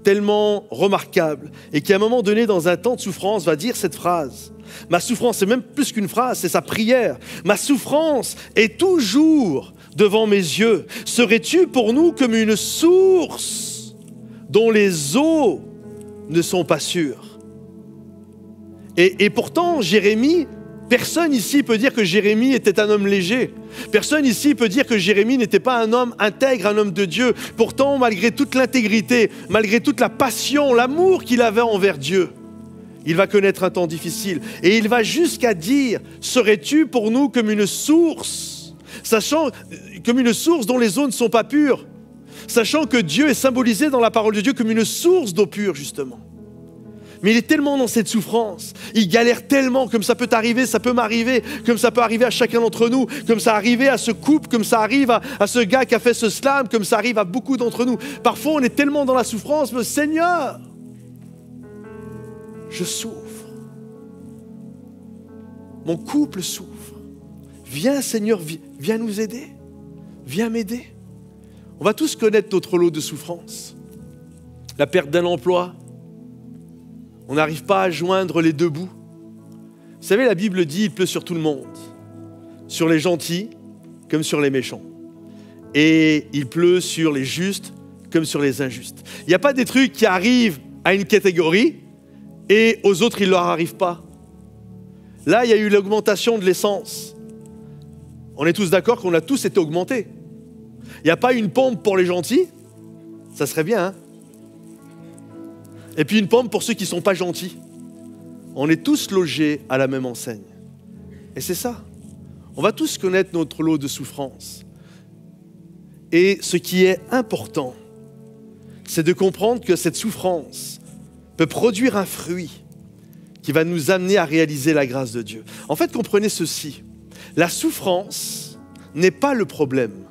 tellement remarquable, et qui à un moment donné, dans un temps de souffrance, va dire cette phrase. Ma souffrance, c'est même plus qu'une phrase, c'est sa prière. Ma souffrance est toujours devant mes yeux. Serais-tu pour nous comme une source dont les eaux ne sont pas sûres? Et pourtant, Jérémie, personne ici peut dire que Jérémie était un homme léger. Personne ici peut dire que Jérémie n'était pas un homme intègre, un homme de Dieu. Pourtant, malgré toute l'intégrité, malgré toute la passion, l'amour qu'il avait envers Dieu, il va connaître un temps difficile. Et il va jusqu'à dire, serais-tu pour nous comme une source, sachant comme une source dont les eaux ne sont pas pures, sachant que Dieu est symbolisé dans la parole de Dieu comme une source d'eau pure, justement. Mais il est tellement dans cette souffrance, il galère tellement, comme ça peut arriver, ça peut m'arriver, comme ça peut arriver à chacun d'entre nous, comme ça arrive à ce couple, comme ça arrive à ce gars qui a fait ce slam, comme ça arrive à beaucoup d'entre nous. Parfois on est tellement dans la souffrance, mais Seigneur, je souffre. Mon couple souffre. Viens Seigneur, viens nous aider, viens m'aider. On va tous connaître notre lot de souffrance. La perte d'un emploi. On n'arrive pas à joindre les deux bouts. Vous savez, la Bible dit, il pleut sur tout le monde. Sur les gentils comme sur les méchants. Et il pleut sur les justes comme sur les injustes. Il n'y a pas des trucs qui arrivent à une catégorie et aux autres, il ne leur arrive pas. Là, il y a eu l'augmentation de l'essence. On est tous d'accord qu'on a tous été augmentés. Il n'y a pas une pompe pour les gentils. Ça serait bien, hein? Et puis une pompe pour ceux qui ne sont pas gentils. On est tous logés à la même enseigne. Et c'est ça. On va tous connaître notre lot de souffrance. Et ce qui est important, c'est de comprendre que cette souffrance peut produire un fruit qui va nous amener à réaliser la grâce de Dieu. En fait, comprenez ceci. La souffrance n'est pas le problème.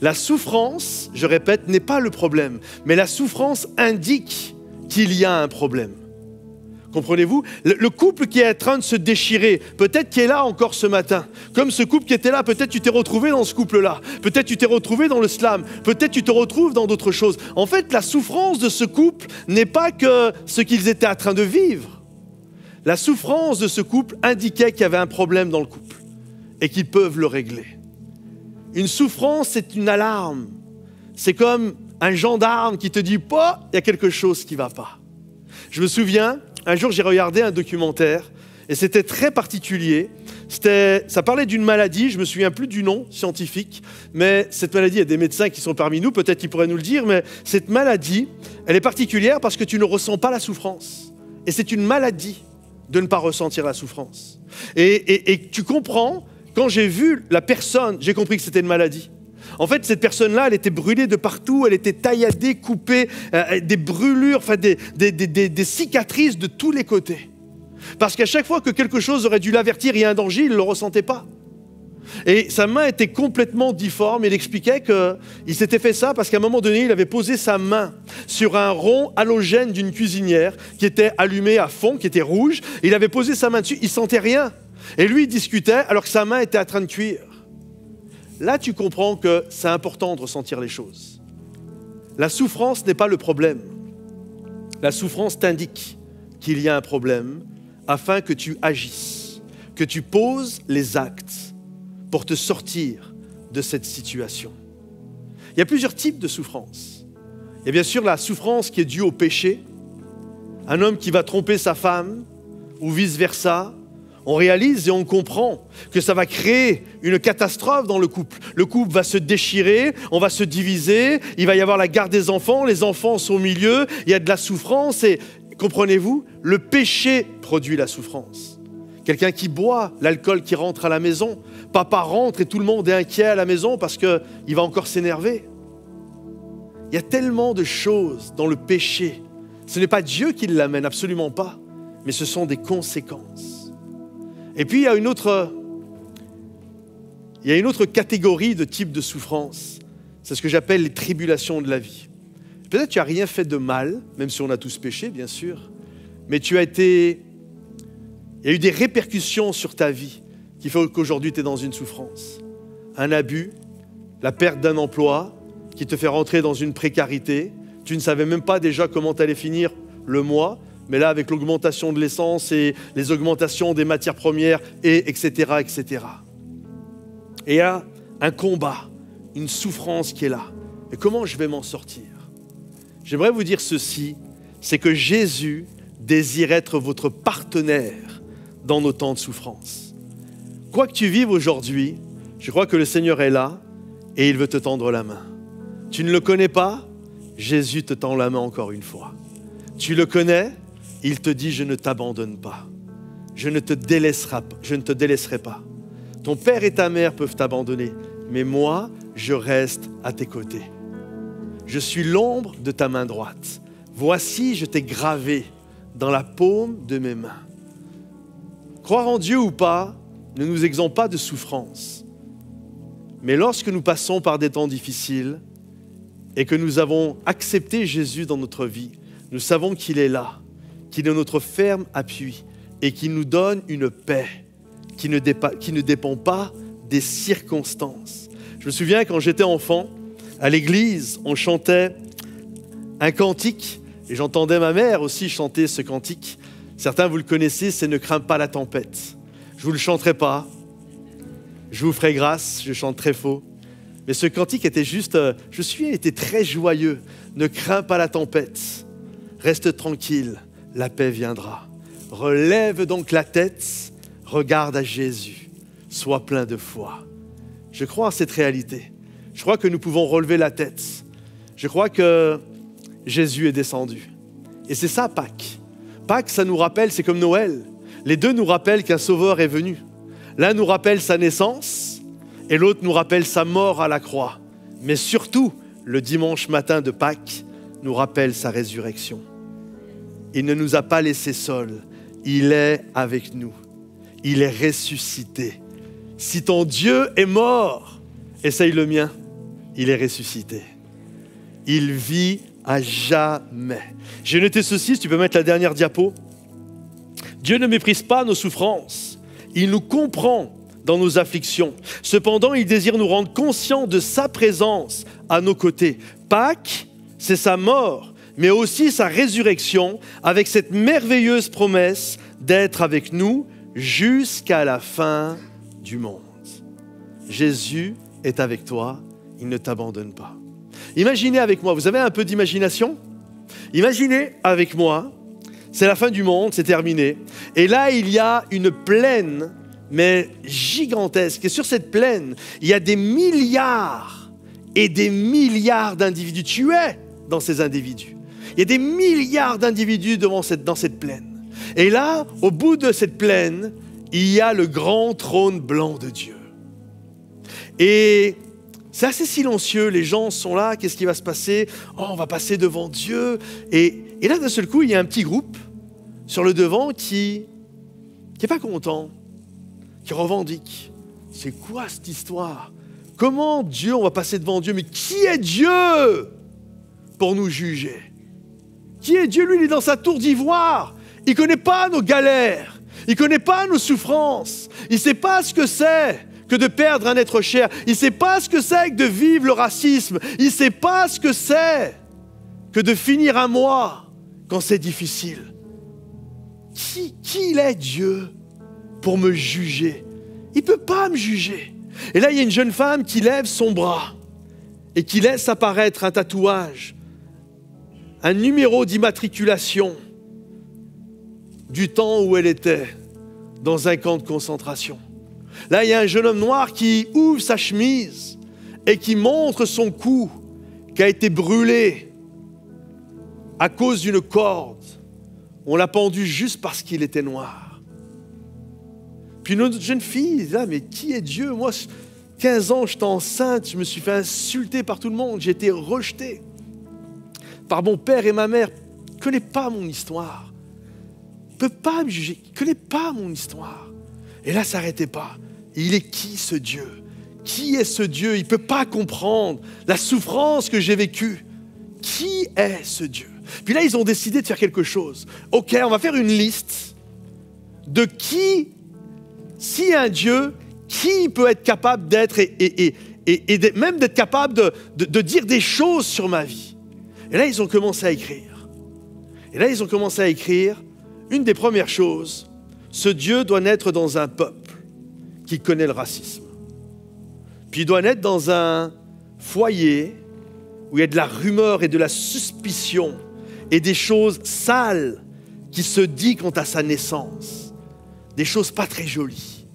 La souffrance, je répète, n'est pas le problème. Mais la souffrance indique qu'il y a un problème. Comprenez-vous? Le couple qui est en train de se déchirer, peut-être qui est là encore ce matin, comme ce couple qui était là, peut-être tu t'es retrouvé dans ce couple-là, peut-être tu t'es retrouvé dans le slam, peut-être tu te retrouves dans d'autres choses. En fait, la souffrance de ce couple n'est pas que ce qu'ils étaient en train de vivre. La souffrance de ce couple indiquait qu'il y avait un problème dans le couple et qu'ils peuvent le régler. Une souffrance, c'est une alarme. C'est comme un gendarme qui te dit « pas, il y a quelque chose qui ne va pas ». Je me souviens, un jour j'ai regardé un documentaire et c'était très particulier. Ça parlait d'une maladie, je ne me souviens plus du nom scientifique, mais cette maladie, il y a des médecins qui sont parmi nous, peut-être qu'ils pourraient nous le dire, mais cette maladie, elle est particulière parce que tu ne ressens pas la souffrance. Et c'est une maladie de ne pas ressentir la souffrance. Et tu comprends, quand j'ai vu la personne, j'ai compris que c'était une maladie. En fait, cette personne-là, elle était brûlée de partout, elle était tailladée, coupée, des brûlures, enfin des cicatrices de tous les côtés. Parce qu'à chaque fois que quelque chose aurait dû l'avertir, il y a un danger, il ne le ressentait pas. Et sa main était complètement difforme. Il expliquait qu'il s'était fait ça parce qu'à un moment donné, il avait posé sa main sur un rond halogène d'une cuisinière qui était allumée à fond, qui était rouge. Il avait posé sa main dessus, il ne sentait rien. Et lui, il discutait alors que sa main était en train de cuire. Là, tu comprends que c'est important de ressentir les choses. La souffrance n'est pas le problème. La souffrance t'indique qu'il y a un problème afin que tu agisses, que tu poses les actes pour te sortir de cette situation. Il y a plusieurs types de souffrance. Il y a bien sûr la souffrance qui est due au péché. Un homme qui va tromper sa femme ou vice-versa. on réalise et on comprend que ça va créer une catastrophe dans le couple. Le couple va se déchirer, on va se diviser, il va y avoir la garde des enfants, les enfants sont au milieu, il y a de la souffrance et, comprenez-vous, le péché produit la souffrance. Quelqu'un qui boit, l'alcool qui rentre à la maison, papa rentre et tout le monde est inquiet à la maison parce qu'il va encore s'énerver. Il y a tellement de choses dans le péché. Ce n'est pas Dieu qui l'amène, absolument pas, mais ce sont des conséquences. Et puis, il y a une autre catégorie de type de souffrance. C'est ce que j'appelle les tribulations de la vie. Peut-être que tu n'as rien fait de mal, même si on a tous péché, bien sûr, mais il y a eu des répercussions sur ta vie qui font qu'aujourd'hui, tu es dans une souffrance. Un abus, la perte d'un emploi qui te fait rentrer dans une précarité. Tu ne savais même pas déjà comment tu allais finir le mois, mais là, avec l'augmentation de l'essence et les augmentations des matières premières, etc., etc. Et il y a un combat, une souffrance qui est là. Et comment je vais m'en sortir? J'aimerais vous dire ceci, c'est que Jésus désire être votre partenaire dans nos temps de souffrance. Quoi que tu vives aujourd'hui, je crois que le Seigneur est là et il veut te tendre la main. Tu ne le connais pas? Jésus te tend la main encore une fois. Tu le connais? Il te dit, je ne t'abandonne pas. Je ne te délaisserai pas. Ton père et ta mère peuvent t'abandonner, mais moi, je reste à tes côtés. Je suis l'ombre de ta main droite. Voici, je t'ai gravé dans la paume de mes mains. Croire en Dieu ou pas ne nous exempte pas de souffrance. Mais lorsque nous passons par des temps difficiles et que nous avons accepté Jésus dans notre vie, nous savons qu'il est là, qu'il est notre ferme appui et qu'il nous donne une paix qui ne dépend pas des circonstances. Je me souviens quand j'étais enfant, à l'église, on chantait un cantique et j'entendais ma mère aussi chanter ce cantique. Certains, vous le connaissez, c'est « Ne crains pas la tempête ». Je ne vous le chanterai pas, je vous ferai grâce, je chante très faux. Mais ce cantique était juste, était très joyeux. Ne crains pas la tempête, reste tranquille, la paix viendra. Relève donc la tête, regarde à Jésus, sois plein de foi. Je crois à cette réalité. Je crois que nous pouvons relever la tête. Je crois que Jésus est descendu. Et c'est ça Pâques. Pâques, ça nous rappelle, c'est comme Noël. Les deux nous rappellent qu'un sauveur est venu. L'un nous rappelle sa naissance et l'autre nous rappelle sa mort à la croix. Mais surtout, le dimanche matin de Pâques nous rappelle sa résurrection. Il ne nous a pas laissés seuls. Il est avec nous. Il est ressuscité. Si ton Dieu est mort, essaye le mien. Il est ressuscité. Il vit à jamais. J'ai noté ceci, si tu peux mettre la dernière diapo. Dieu ne méprise pas nos souffrances. Il nous comprend dans nos afflictions. Cependant, il désire nous rendre conscients de sa présence à nos côtés. Pâques, c'est sa mort, mais aussi sa résurrection avec cette merveilleuse promesse d'être avec nous jusqu'à la fin du monde. Jésus est avec toi, il ne t'abandonne pas. Imaginez avec moi, vous avez un peu d'imagination? Imaginez avec moi, c'est la fin du monde, c'est terminé. Et là, il y a une plaine, mais gigantesque. Et sur cette plaine, il y a des milliards et des milliards d'individus. Tu es dans ces individus. Il y a des milliards d'individus dans cette plaine. Et là, au bout de cette plaine, il y a le grand trône blanc de Dieu. Et c'est assez silencieux, les gens sont là, qu'est-ce qui va se passer? Oh, on va passer devant Dieu. Et là, d'un seul coup, il y a un petit groupe sur le devant qui n'est pas content, qui revendique. C'est quoi cette histoire? Comment Dieu, on va passer devant Dieu? Mais qui est Dieu pour nous juger? Qui est Dieu? Lui, il est dans sa tour d'ivoire. Il ne connaît pas nos galères. Il ne connaît pas nos souffrances. Il ne sait pas ce que c'est que de perdre un être cher. Il ne sait pas ce que c'est que de vivre le racisme. Il ne sait pas ce que c'est que de finir un mois quand c'est difficile. Qui il est Dieu pour me juger? Il ne peut pas me juger. Et là, il y a une jeune femme qui lève son bras et qui laisse apparaître un tatouage, un numéro d'immatriculation du temps où elle était dans un camp de concentration. Là, il y a un jeune homme noir qui ouvre sa chemise et qui montre son cou qui a été brûlé à cause d'une corde. On l'a pendu juste parce qu'il était noir. Puis une autre jeune fille dit, mais qui est Dieu? Moi, 15 ans, j'étais enceinte, je me suis fait insulter par tout le monde, j'ai été rejetée par mon père et ma mère. Il ne connaît pas mon histoire. Il ne peut pas me juger, il ne connaît pas mon histoire. Et là, ça n'arrêtait pas. Il est qui ce Dieu? Qui est ce Dieu? Il ne peut pas comprendre la souffrance que j'ai vécue. Qui est ce Dieu? Puis là, ils ont décidé de faire quelque chose. Ok, on va faire une liste de qui, s'il y a un Dieu, qui peut être capable d'être et même d'être capable de dire des choses sur ma vie. Et là, ils ont commencé à écrire. Et là, ils ont commencé à écrire une des premières choses. Ce Dieu doit naître dans un peuple qui connaît le racisme. Puis il doit naître dans un foyer où il y a de la rumeur et de la suspicion et des choses sales qui se disent quant à sa naissance. Des choses pas très jolies.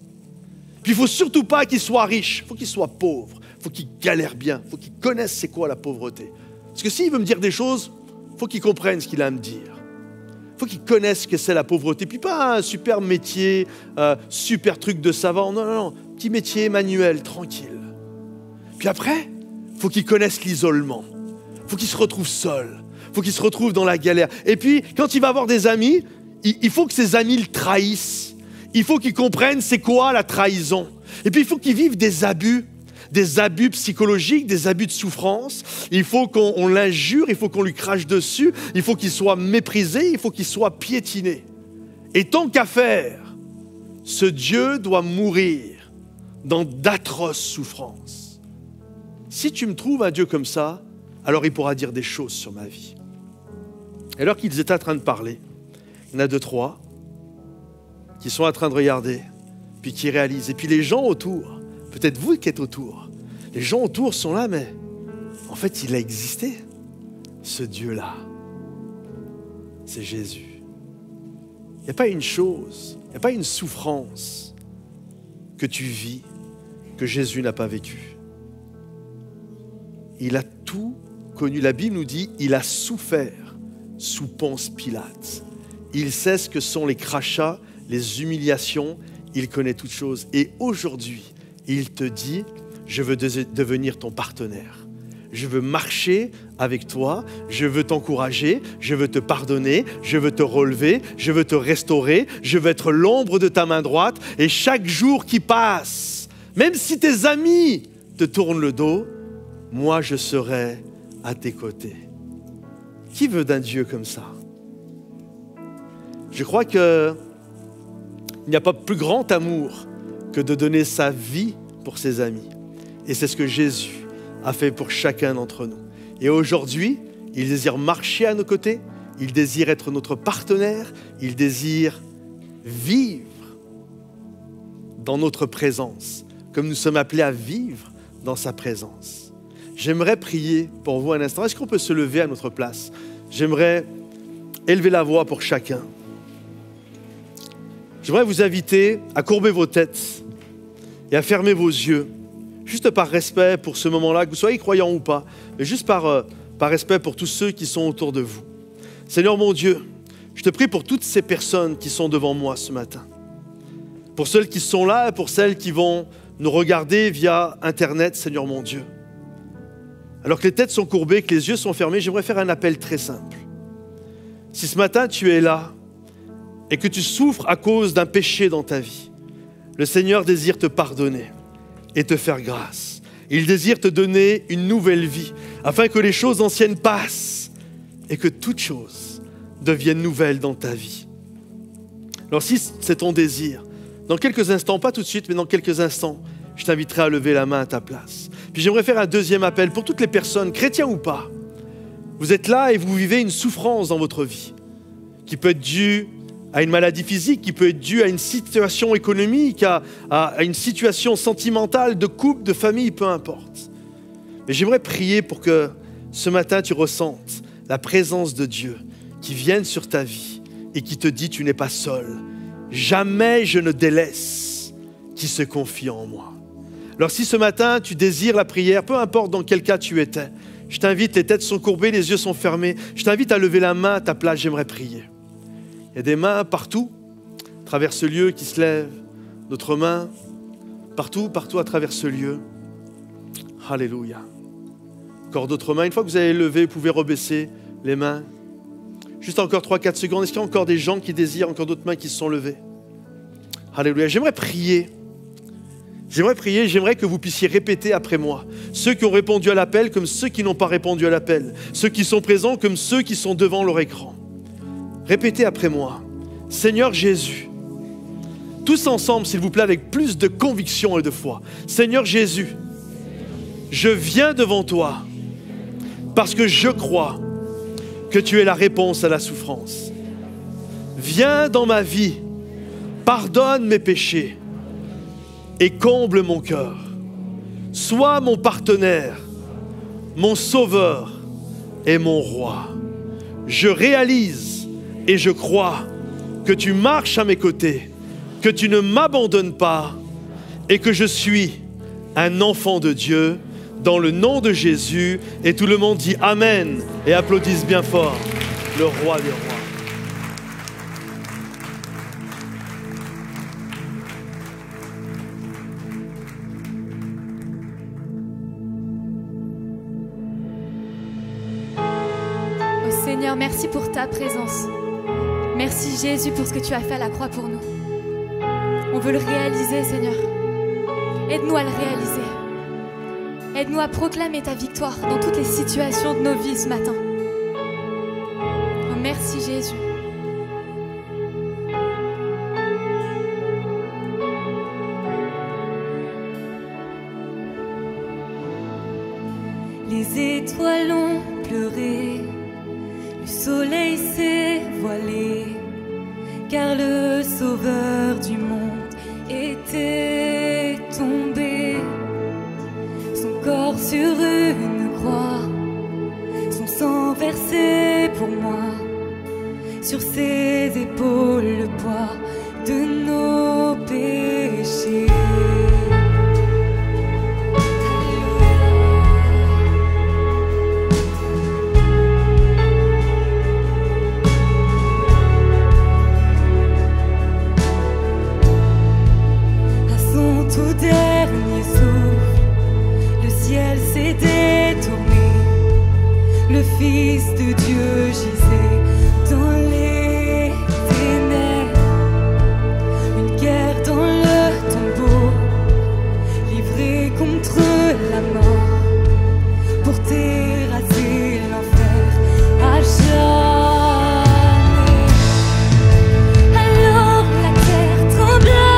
Puis il ne faut surtout pas qu'il soit riche, il faut qu'il soit pauvre, il faut qu'il galère bien, il faut qu'il connaisse c'est quoi la pauvreté. Parce que s'il veut me dire des choses, il faut qu'il comprenne ce qu'il a à me dire. Il faut qu'il connaisse ce que c'est la pauvreté. Puis pas un super métier, super truc de savant, non, petit métier manuel, tranquille. Puis après, il faut qu'il connaisse l'isolement, il faut qu'il se retrouve seul. Il faut qu'il se retrouve dans la galère. Et puis, quand il va avoir des amis, il faut que ses amis le trahissent. Il faut qu'il comprenne c'est quoi la trahison. Et puis, il faut qu'il vive des abus psychologiques, des abus de souffrance. Il faut qu'on l'injure, il faut qu'on lui crache dessus. Il faut qu'il soit méprisé, il faut qu'il soit piétiné. Et tant qu'à faire, ce Dieu doit mourir dans d'atroces souffrances. Si tu me trouves un Dieu comme ça, alors il pourra dire des choses sur ma vie. Et alors qu'ils étaient en train de parler, il y en a 2, 3 qui sont en train de regarder, puis qui réalisent. Et puis les gens autour, peut-être vous qui êtes autour, les gens autour sont là, mais en fait, il a existé, ce Dieu-là. C'est Jésus. Il n'y a pas une chose, il n'y a pas une souffrance que tu vis que Jésus n'a pas vécu. Il a tout connu. La Bible nous dit, il a souffert sous Ponce Pilate. Il sait ce que sont les crachats, les humiliations, il connaît toutes choses. Et aujourd'hui, il te dit, je veux devenir ton partenaire. Je veux marcher avec toi, je veux t'encourager, je veux te pardonner, je veux te relever, je veux te restaurer, je veux être l'ombre de ta main droite. Et chaque jour qui passe, même si tes amis te tournent le dos, moi je serai à tes côtés. Qui veut d'un Dieu comme ça? Je crois qu'il n'y a pas plus grand amour que de donner sa vie pour ses amis. Et c'est ce que Jésus a fait pour chacun d'entre nous. Et aujourd'hui, il désire marcher à nos côtés, il désire être notre partenaire, il désire vivre dans notre présence, comme nous sommes appelés à vivre dans sa présence. J'aimerais prier pour vous un instant. Est-ce qu'on peut se lever à notre place? J'aimerais élever la voix pour chacun. J'aimerais vous inviter à courber vos têtes et à fermer vos yeux, juste par respect pour ce moment-là, que vous soyez croyants ou pas, mais juste par respect pour tous ceux qui sont autour de vous. Seigneur mon Dieu, je te prie pour toutes ces personnes qui sont devant moi ce matin, pour celles qui sont là et pour celles qui vont nous regarder via Internet, Seigneur mon Dieu. Alors que les têtes sont courbées, que les yeux sont fermés, j'aimerais faire un appel très simple. Si ce matin tu es là et que tu souffres à cause d'un péché dans ta vie, le Seigneur désire te pardonner et te faire grâce. Il désire te donner une nouvelle vie, afin que les choses anciennes passent et que toutes choses deviennent nouvelles dans ta vie. Alors si c'est ton désir, dans quelques instants, pas tout de suite, mais dans quelques instants, je t'inviterai à lever la main à ta place. Puis j'aimerais faire un deuxième appel pour toutes les personnes, chrétiens ou pas. Vous êtes là et vous vivez une souffrance dans votre vie, qui peut être due à une maladie physique, qui peut être due à une situation économique, à une situation sentimentale, de couple, de famille, peu importe. Mais j'aimerais prier pour que ce matin tu ressentes la présence de Dieu qui vienne sur ta vie et qui te dit tu n'es pas seul. Jamais je ne délaisse qui se confie en moi. Alors si ce matin tu désires la prière, peu importe dans quel cas tu étais, je t'invite, les têtes sont courbées, les yeux sont fermés, je t'invite à lever la main à ta place, j'aimerais prier. Il y a des mains partout, à travers ce lieu qui se lèvent, d'autres mains, partout à travers ce lieu. Alléluia. Encore d'autres mains, une fois que vous avez levé, vous pouvez rebaisser les mains. Juste encore 3-4 secondes, est-ce qu'il y a encore des gens qui désirent, encore d'autres mains qui se sont levées? Alléluia, j'aimerais prier. J'aimerais que vous puissiez répéter après moi. Ceux qui ont répondu à l'appel comme ceux qui n'ont pas répondu à l'appel. Ceux qui sont présents comme ceux qui sont devant leur écran. Répétez après moi. Seigneur Jésus, tous ensemble s'il vous plaît avec plus de conviction et de foi. Seigneur Jésus, je viens devant toi parce que je crois que tu es la réponse à la souffrance. Viens dans ma vie, pardonne mes péchés et comble mon cœur. Sois mon partenaire, mon sauveur et mon roi. Je réalise et je crois que tu marches à mes côtés, que tu ne m'abandonnes pas et que je suis un enfant de Dieu dans le nom de Jésus. Et tout le monde dit Amen et applaudisse bien fort le roi des rois. Seigneur, merci pour ta présence. Merci Jésus pour ce que tu as fait à la croix pour nous. On veut le réaliser, Seigneur. Aide-nous à le réaliser. Aide-nous à proclamer ta victoire dans toutes les situations de nos vies ce matin. Oh, merci Jésus. Les étoiles ont pleuré. Le soleil s'est voilé, car le sauveur du monde était tombé. Son corps sur une croix, son sang versé pour moi. Sur ses épaules le poids de nos péchés. Tout dernier souffle, le ciel s'est détourné. Le Fils de Dieu gisait dans les ténèbres. Une guerre dans le tombeau, livrée contre la mort, pour terrasser l'enfer à jamais. Alors la terre trembla.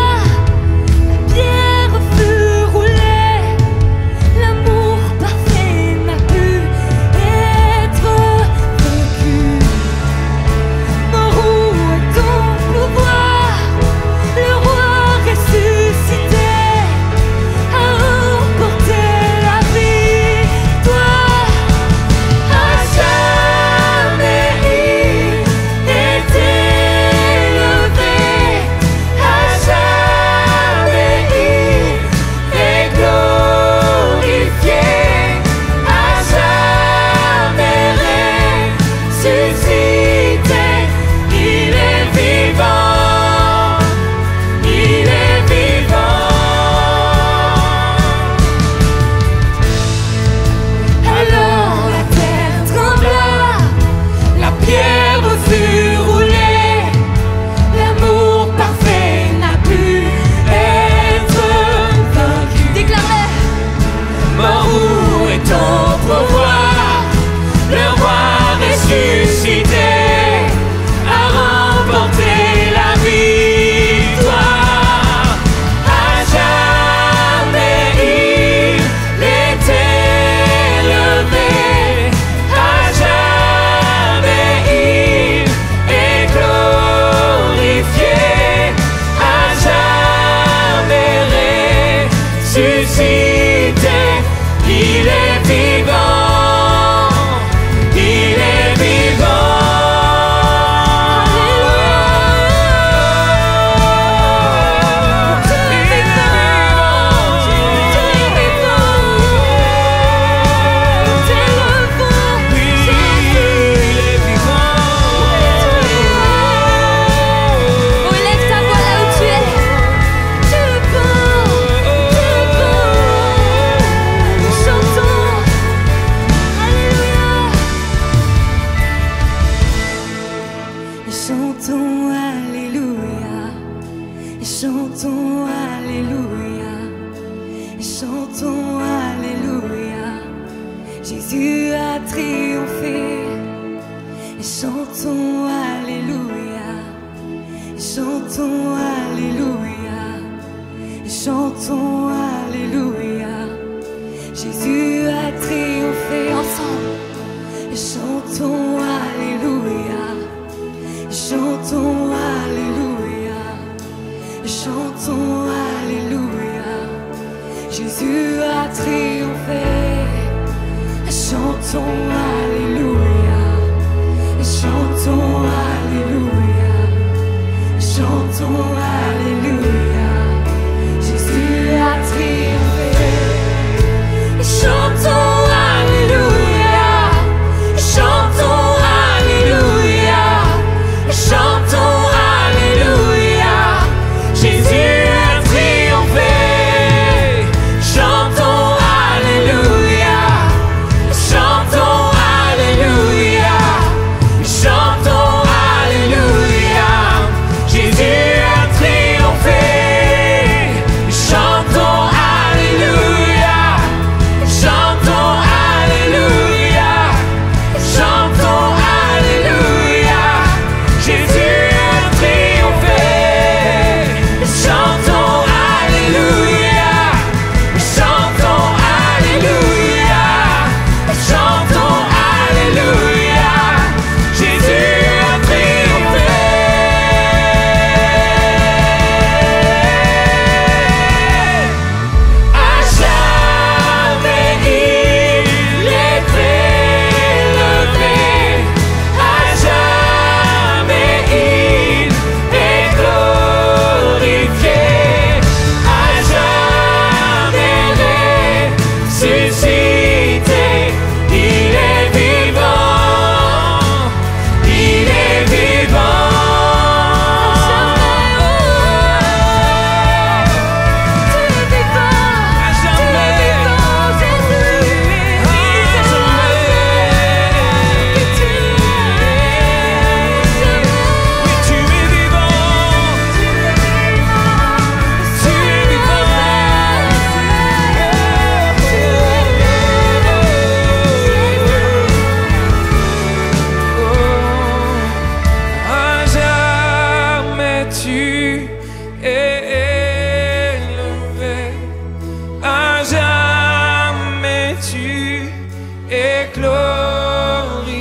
Jésus a triomphé. Et chantons Alléluia. Et chantons Alléluia. Et chantons Alléluia. Jésus a triomphé ensemble. Et chantons Alléluia. Et chantons Alléluia. Et chantons Alléluia. Jésus a triomphé. Et chantons Alléluia. Et chantons Alléluia. Et chantons Alléluia. Jésus a triomphé. Et chantons Alléluia. Et chantons Alléluia. Et chantons Alléluia. Jésus a triomphé. Chantons Alléluia. Chantons Alléluia. Chantons Alléluia. Jésus a triomphé. Chantons Alléluia. Chantons Alléluia. Chantons Alléluia. Jésus a triomphé. Chantons Alléluia. Chantons Alléluia. Chantons Alléluia. Jésus a triomphé. À jamais il est élevé. À jamais il est glorifié. À jamais ressuscité. Il est vivant. Il est vivant. À jamais tu es élevé. À jamais tu es glorifié.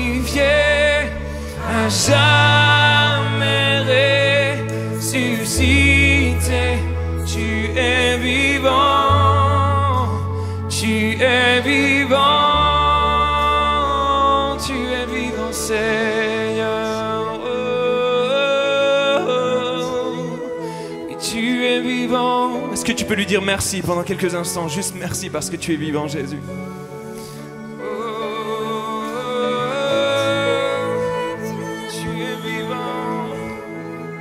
À jamais ressuscité. Tu es vivant. Tu es vivant. Tu es vivant, Seigneur. Et tu es vivant. Est-ce que tu peux lui dire merci pendant quelques instants? Juste merci parce que tu es vivant, Jésus. Tu es vivant.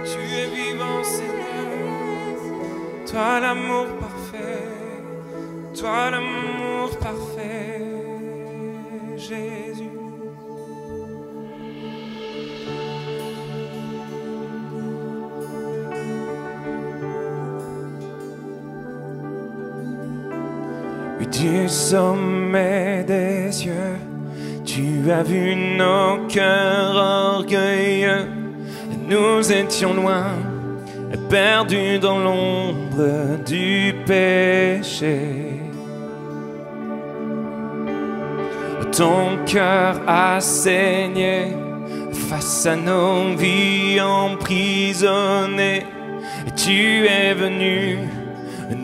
Tu es vivant, Seigneur. Toi l'amour parfait. Toi l'amour parfait, Jésus. Oui, du sommet des cieux, tu as vu nos cœurs orgueilleux. Nous étions loin, perdus dans l'ombre du péché. Ton cœur a saigné face à nos vies emprisonnées. Et tu es venu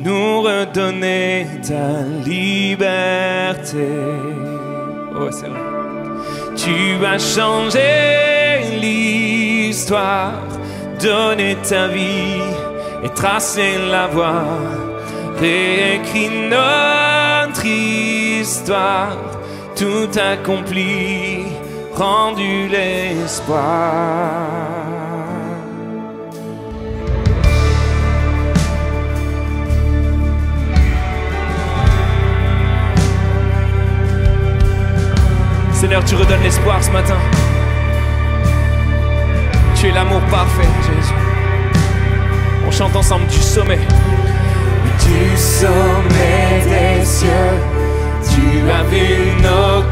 nous redonner ta liberté. Oh, c'est vrai. Tu as changé l'histoire, donné ta vie et tracé la voie, réécrit notre histoire, tout accompli, rendu l'espoir. Seigneur, tu redonnes l'espoir ce matin. Tu es l'amour parfait, Jésus. On chante ensemble du sommet. Du sommet des cieux, tu as vu nos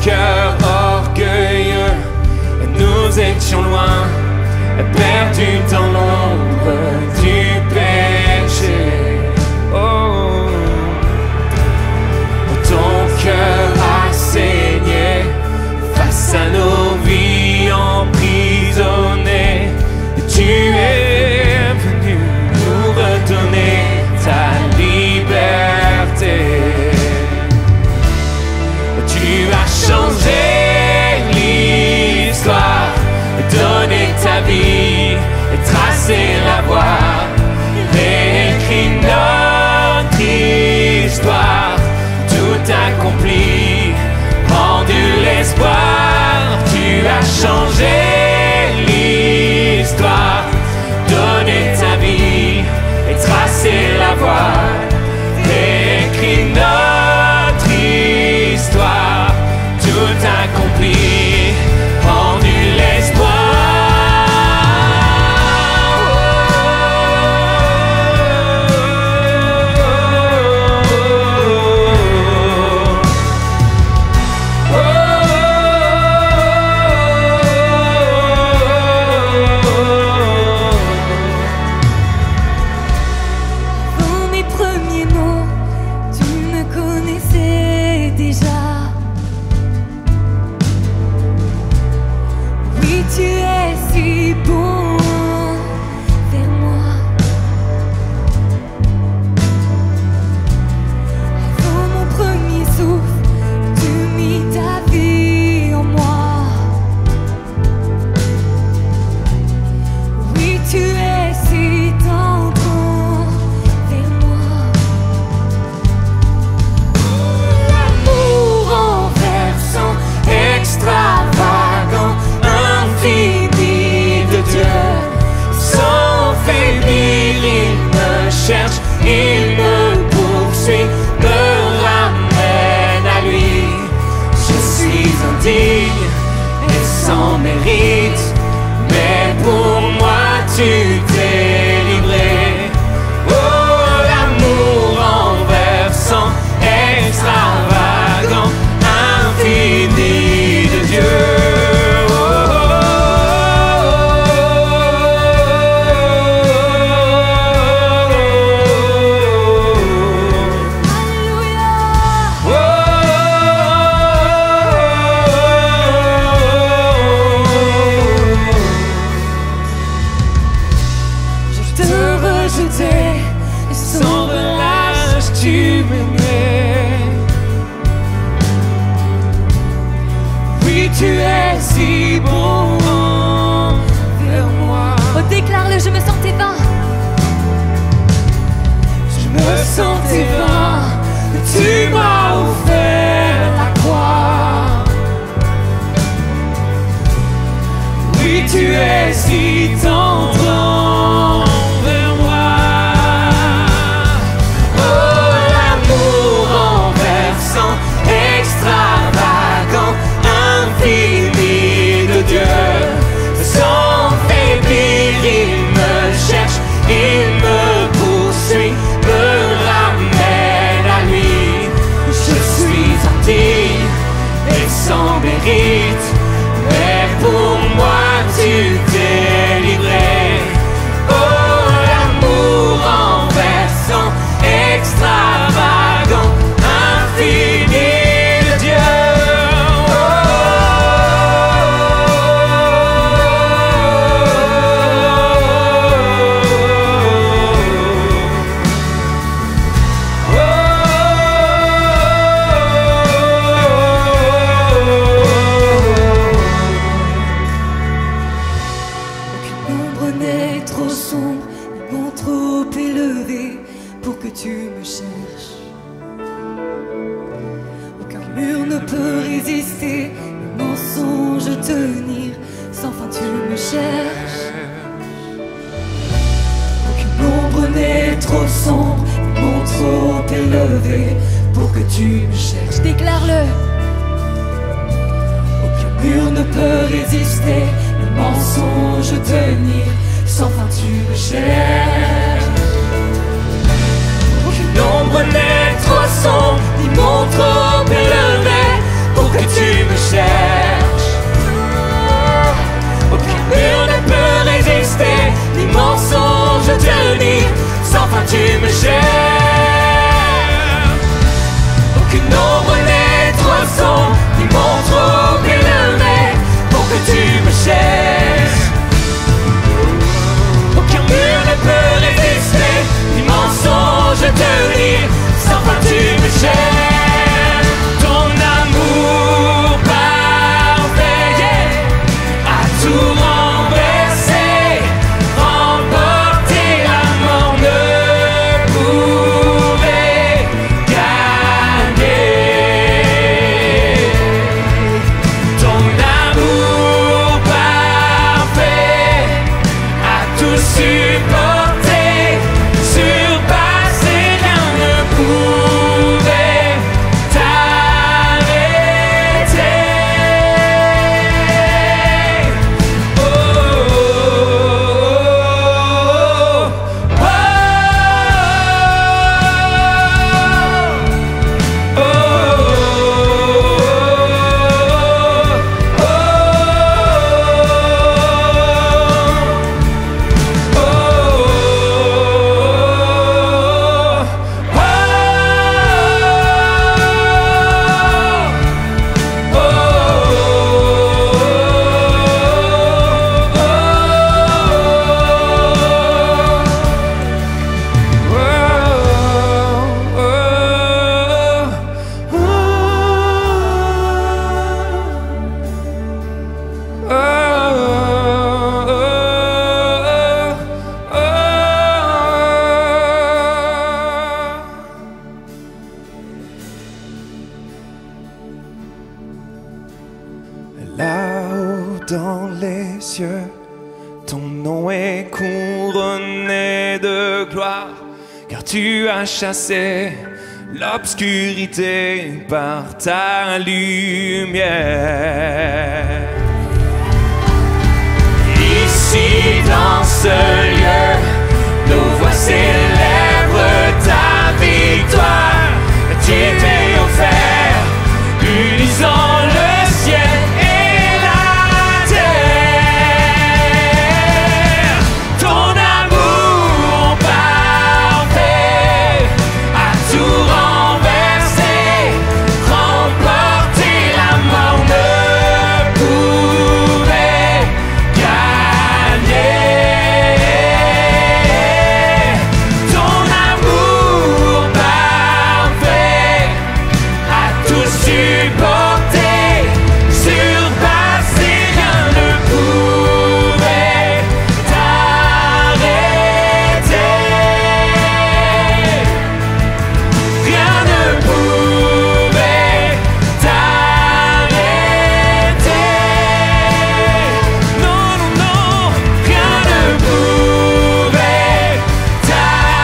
indigne et sans mérite, mais pour moi tu t'es livré. Oh, l'amour renversant, extravagant, infini de Dieu. Tu es si bon vers moi. Oh, déclare-le, je me sentais vain. Je me sentais vain. Tu m'as offert la croix. Oui, tu es si tendre vers moi. Oh, l'amour renversant, extravagant, infini de Dieu, sans faiblir, il me cherche, il me poursuit, me ramène à lui. Je suis indigne et sans mérite, mais pour moi tu t'es livré. Oh, l'amour renversant, extravagant, infini de Dieu. Tu me cherches. Aucun mur ne peut résister, le mensonge tenir, sans fin tu me cherches. Aucune ombre n'est trop sombre, mon trop élevé, pour que tu me cherches. Déclare-le. Aucun mur ne peut résister, le mensonge tenir, sans fin tu me cherches. L'ombre n'est trop sombre, ni mon trop élevé, pour que tu me cherches. Aucun mur ne peut résister, ni mensonge tenir, sans fin tu me cherches. Aucune ombre n'est trop sombre, ni mon trop élevé, pour que tu me cherches. Aucun mur ne peut résister, ni mensonge tenir, sans fin tu me cherches. Ton amour parfait a tout renversé, remporté la mort ne pouvait gagner. Ton amour parfait a tout supporté, surpassé, rien ne pouvait t'arrêter. Oh, Là-haut dans les cieux, ton nom est couronné de gloire, car tu as chassé l'obscurité par ta lumière. Ici dans ce lieu, nos voix célèbrent ta victoire. Tu t'es offert, unissant le ciel et la terre. Ton amour parfait a tout renversé, remporté la mort ne pouvait gagner. Ton amour parfait a tout supporté, surpassé, rien ne pouvait t'arrêter. Rien ne pouvait t'arrêter. Non, non, non, rien ne pouvait t'arrêter.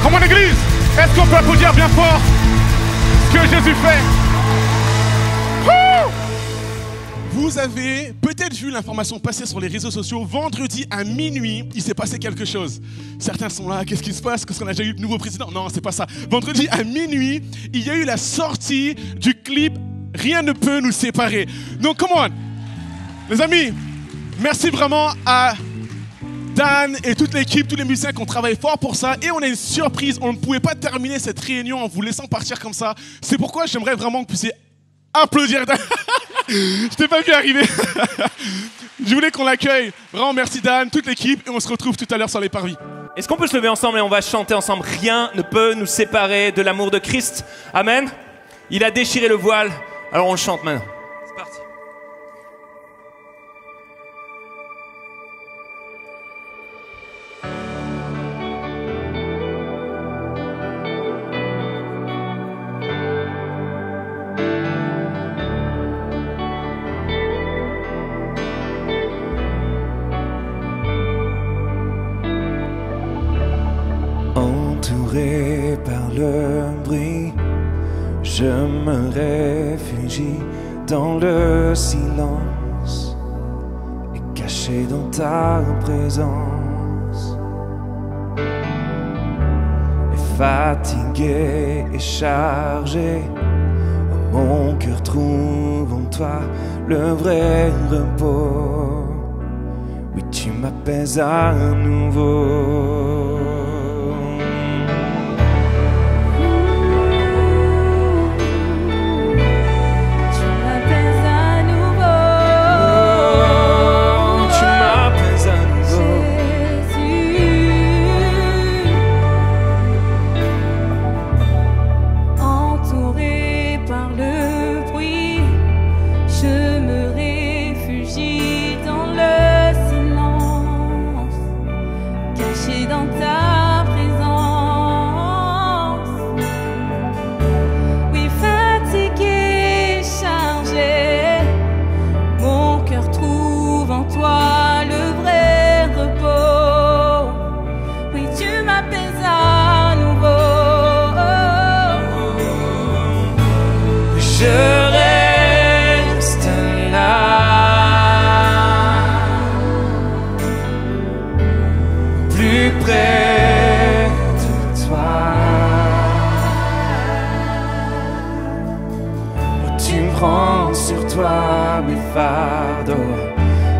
Comment l'église? Est-ce qu'on peut applaudir bien fort ce que Jésus fait? Wouh! Vous avez peut-être vu l'information passer sur les réseaux sociaux. Vendredi à minuit, il s'est passé quelque chose. Certains sont là, qu'est-ce qui se passe? Qu'est-ce qu'on a déjà eu de nouveau président? Non, c'est pas ça. Vendredi à minuit, il y a eu la sortie du clip Rien ne peut nous séparer. Donc, come on! Les amis, merci vraiment à Dan et toute l'équipe, tous les musiciens qui ont travaillé fort pour ça. Et on a une surprise, on ne pouvait pas terminer cette réunion en vous laissant partir comme ça. C'est pourquoi j'aimerais vraiment que vous puissiez applaudir Dan. Je t'ai pas vu arriver. Je voulais qu'on l'accueille. Vraiment merci Dan, toute l'équipe, et on se retrouve tout à l'heure sur les parvis. Est-ce qu'on peut se lever ensemble et on va chanter ensemble? Rien ne peut nous séparer de l'amour de Christ. Amen. Il a déchiré le voile, alors on le chante maintenant. C'est parti. Entouré par le bruit, je me réfugie dans le silence et caché dans ta présence. Et fatigué et chargé, mon cœur trouve en toi le vrai repos. Oui, tu m'apaises à nouveau.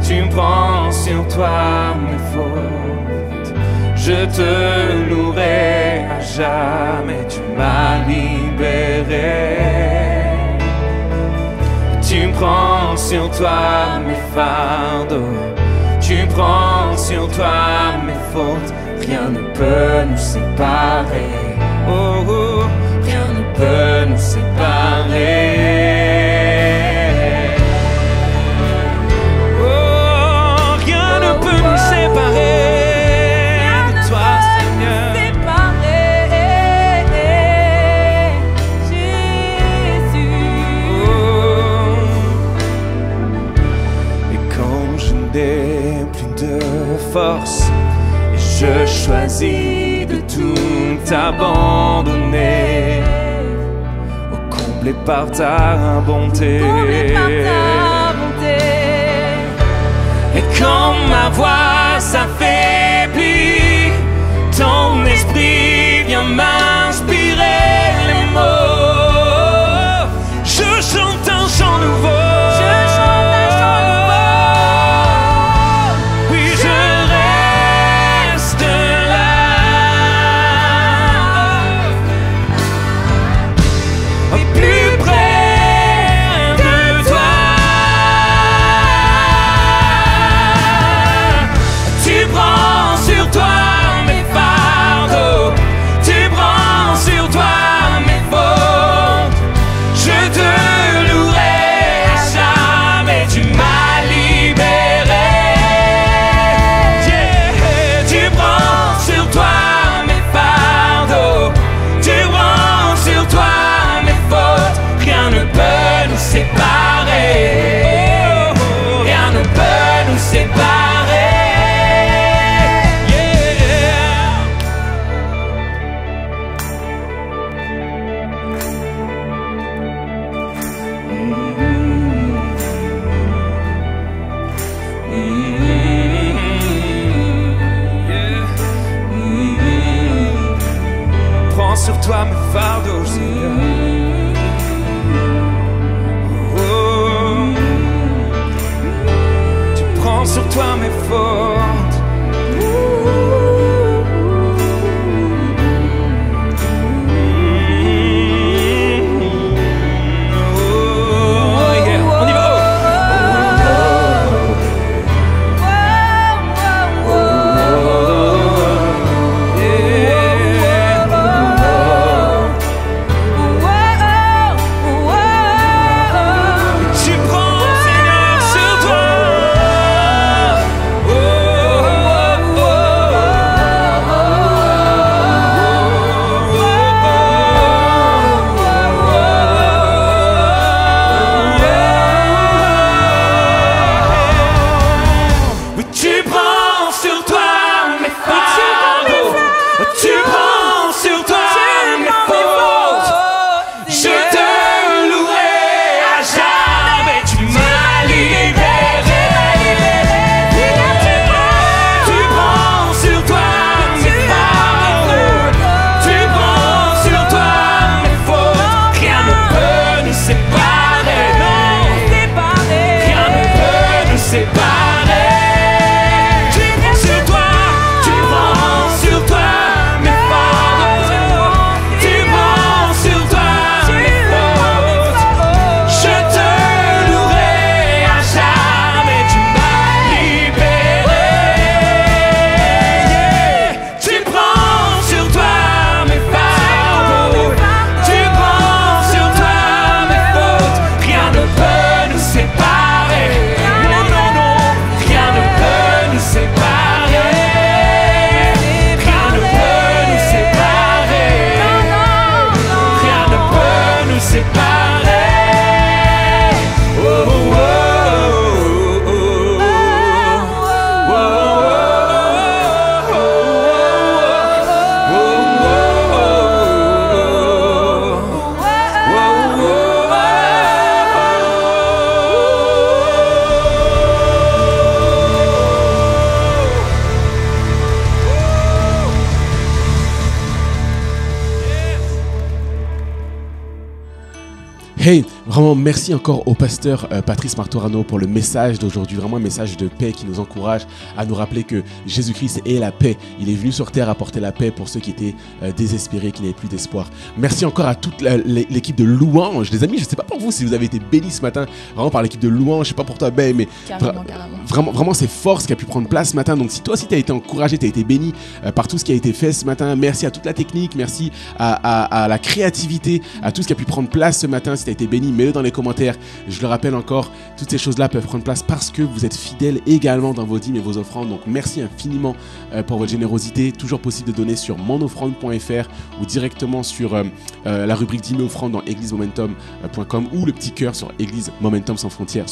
Tu me prends sur toi mes fautes, je te louerai à jamais, tu m'as libéré. Tu me prends sur toi mes fardeaux, tu prends sur toi mes fautes, rien ne peut nous séparer, oh, oh, rien ne peut nous séparer. choisi de tout abandonner, comblé par ta bonté. Et quand ma voix s'affaiblit, ton esprit vient m'inspirer les mots. Je chante un chant nouveau. Sur toi mes fardeaux, Seigneur. Oh, tu prends sur toi mes fautes. Hey, vraiment merci encore au pasteur Patrice Martorano pour le message d'aujourd'hui, vraiment un message de paix qui nous encourage à nous rappeler que Jésus-Christ est la paix. Il est venu sur terre apporter la paix pour ceux qui étaient désespérés, qui n'avaient plus d'espoir. Merci encore à toute l'équipe de Louange. Les amis, je ne sais pas pour vous si vous avez été bénis ce matin, vraiment par l'équipe de Louange, je ne sais pas pour toi Ben, mais vraiment c'est fort ce qui a pu prendre place ce matin. Donc si toi aussi tu as été encouragé, tu as été béni par tout ce qui a été fait ce matin, merci à toute la technique, merci à la créativité, à tout ce qui a pu prendre place ce matin. Si a été béni, mets-le dans les commentaires. Je le rappelle encore, toutes ces choses-là peuvent prendre place parce que vous êtes fidèles également dans vos dîmes et vos offrandes. Donc merci infiniment pour votre générosité. Toujours possible de donner sur monoffrande.fr ou directement sur la rubrique dîmes et offrandes dans églisemomentum.com ou le petit cœur sur Église Momentum Sans Frontières.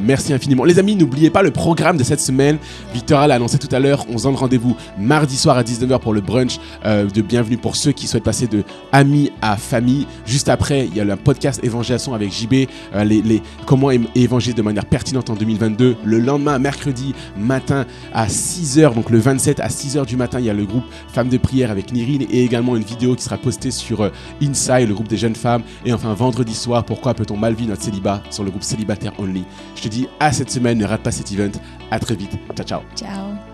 Merci infiniment. Les amis, n'oubliez pas le programme de cette semaine. Victoria l'a annoncé tout à l'heure. On se donne rendez-vous mardi soir à 19h pour le brunch de bienvenue pour ceux qui souhaitent passer de amis à famille. Juste après, il y a le podcast Évangélisation avec JB, comment évangéliser de manière pertinente en 2022. Le lendemain, mercredi matin à 6h, donc le 27 à 6h du matin, il y a le groupe Femmes de prière avec Nirine et également une vidéo qui sera postée sur Inside, le groupe des jeunes femmes. Et enfin, vendredi soir, pourquoi peut-on mal vivre notre célibat sur le groupe Célibataire Only. Je te dis à cette semaine, ne rate pas cet event. À très vite. Ciao, ciao. Ciao.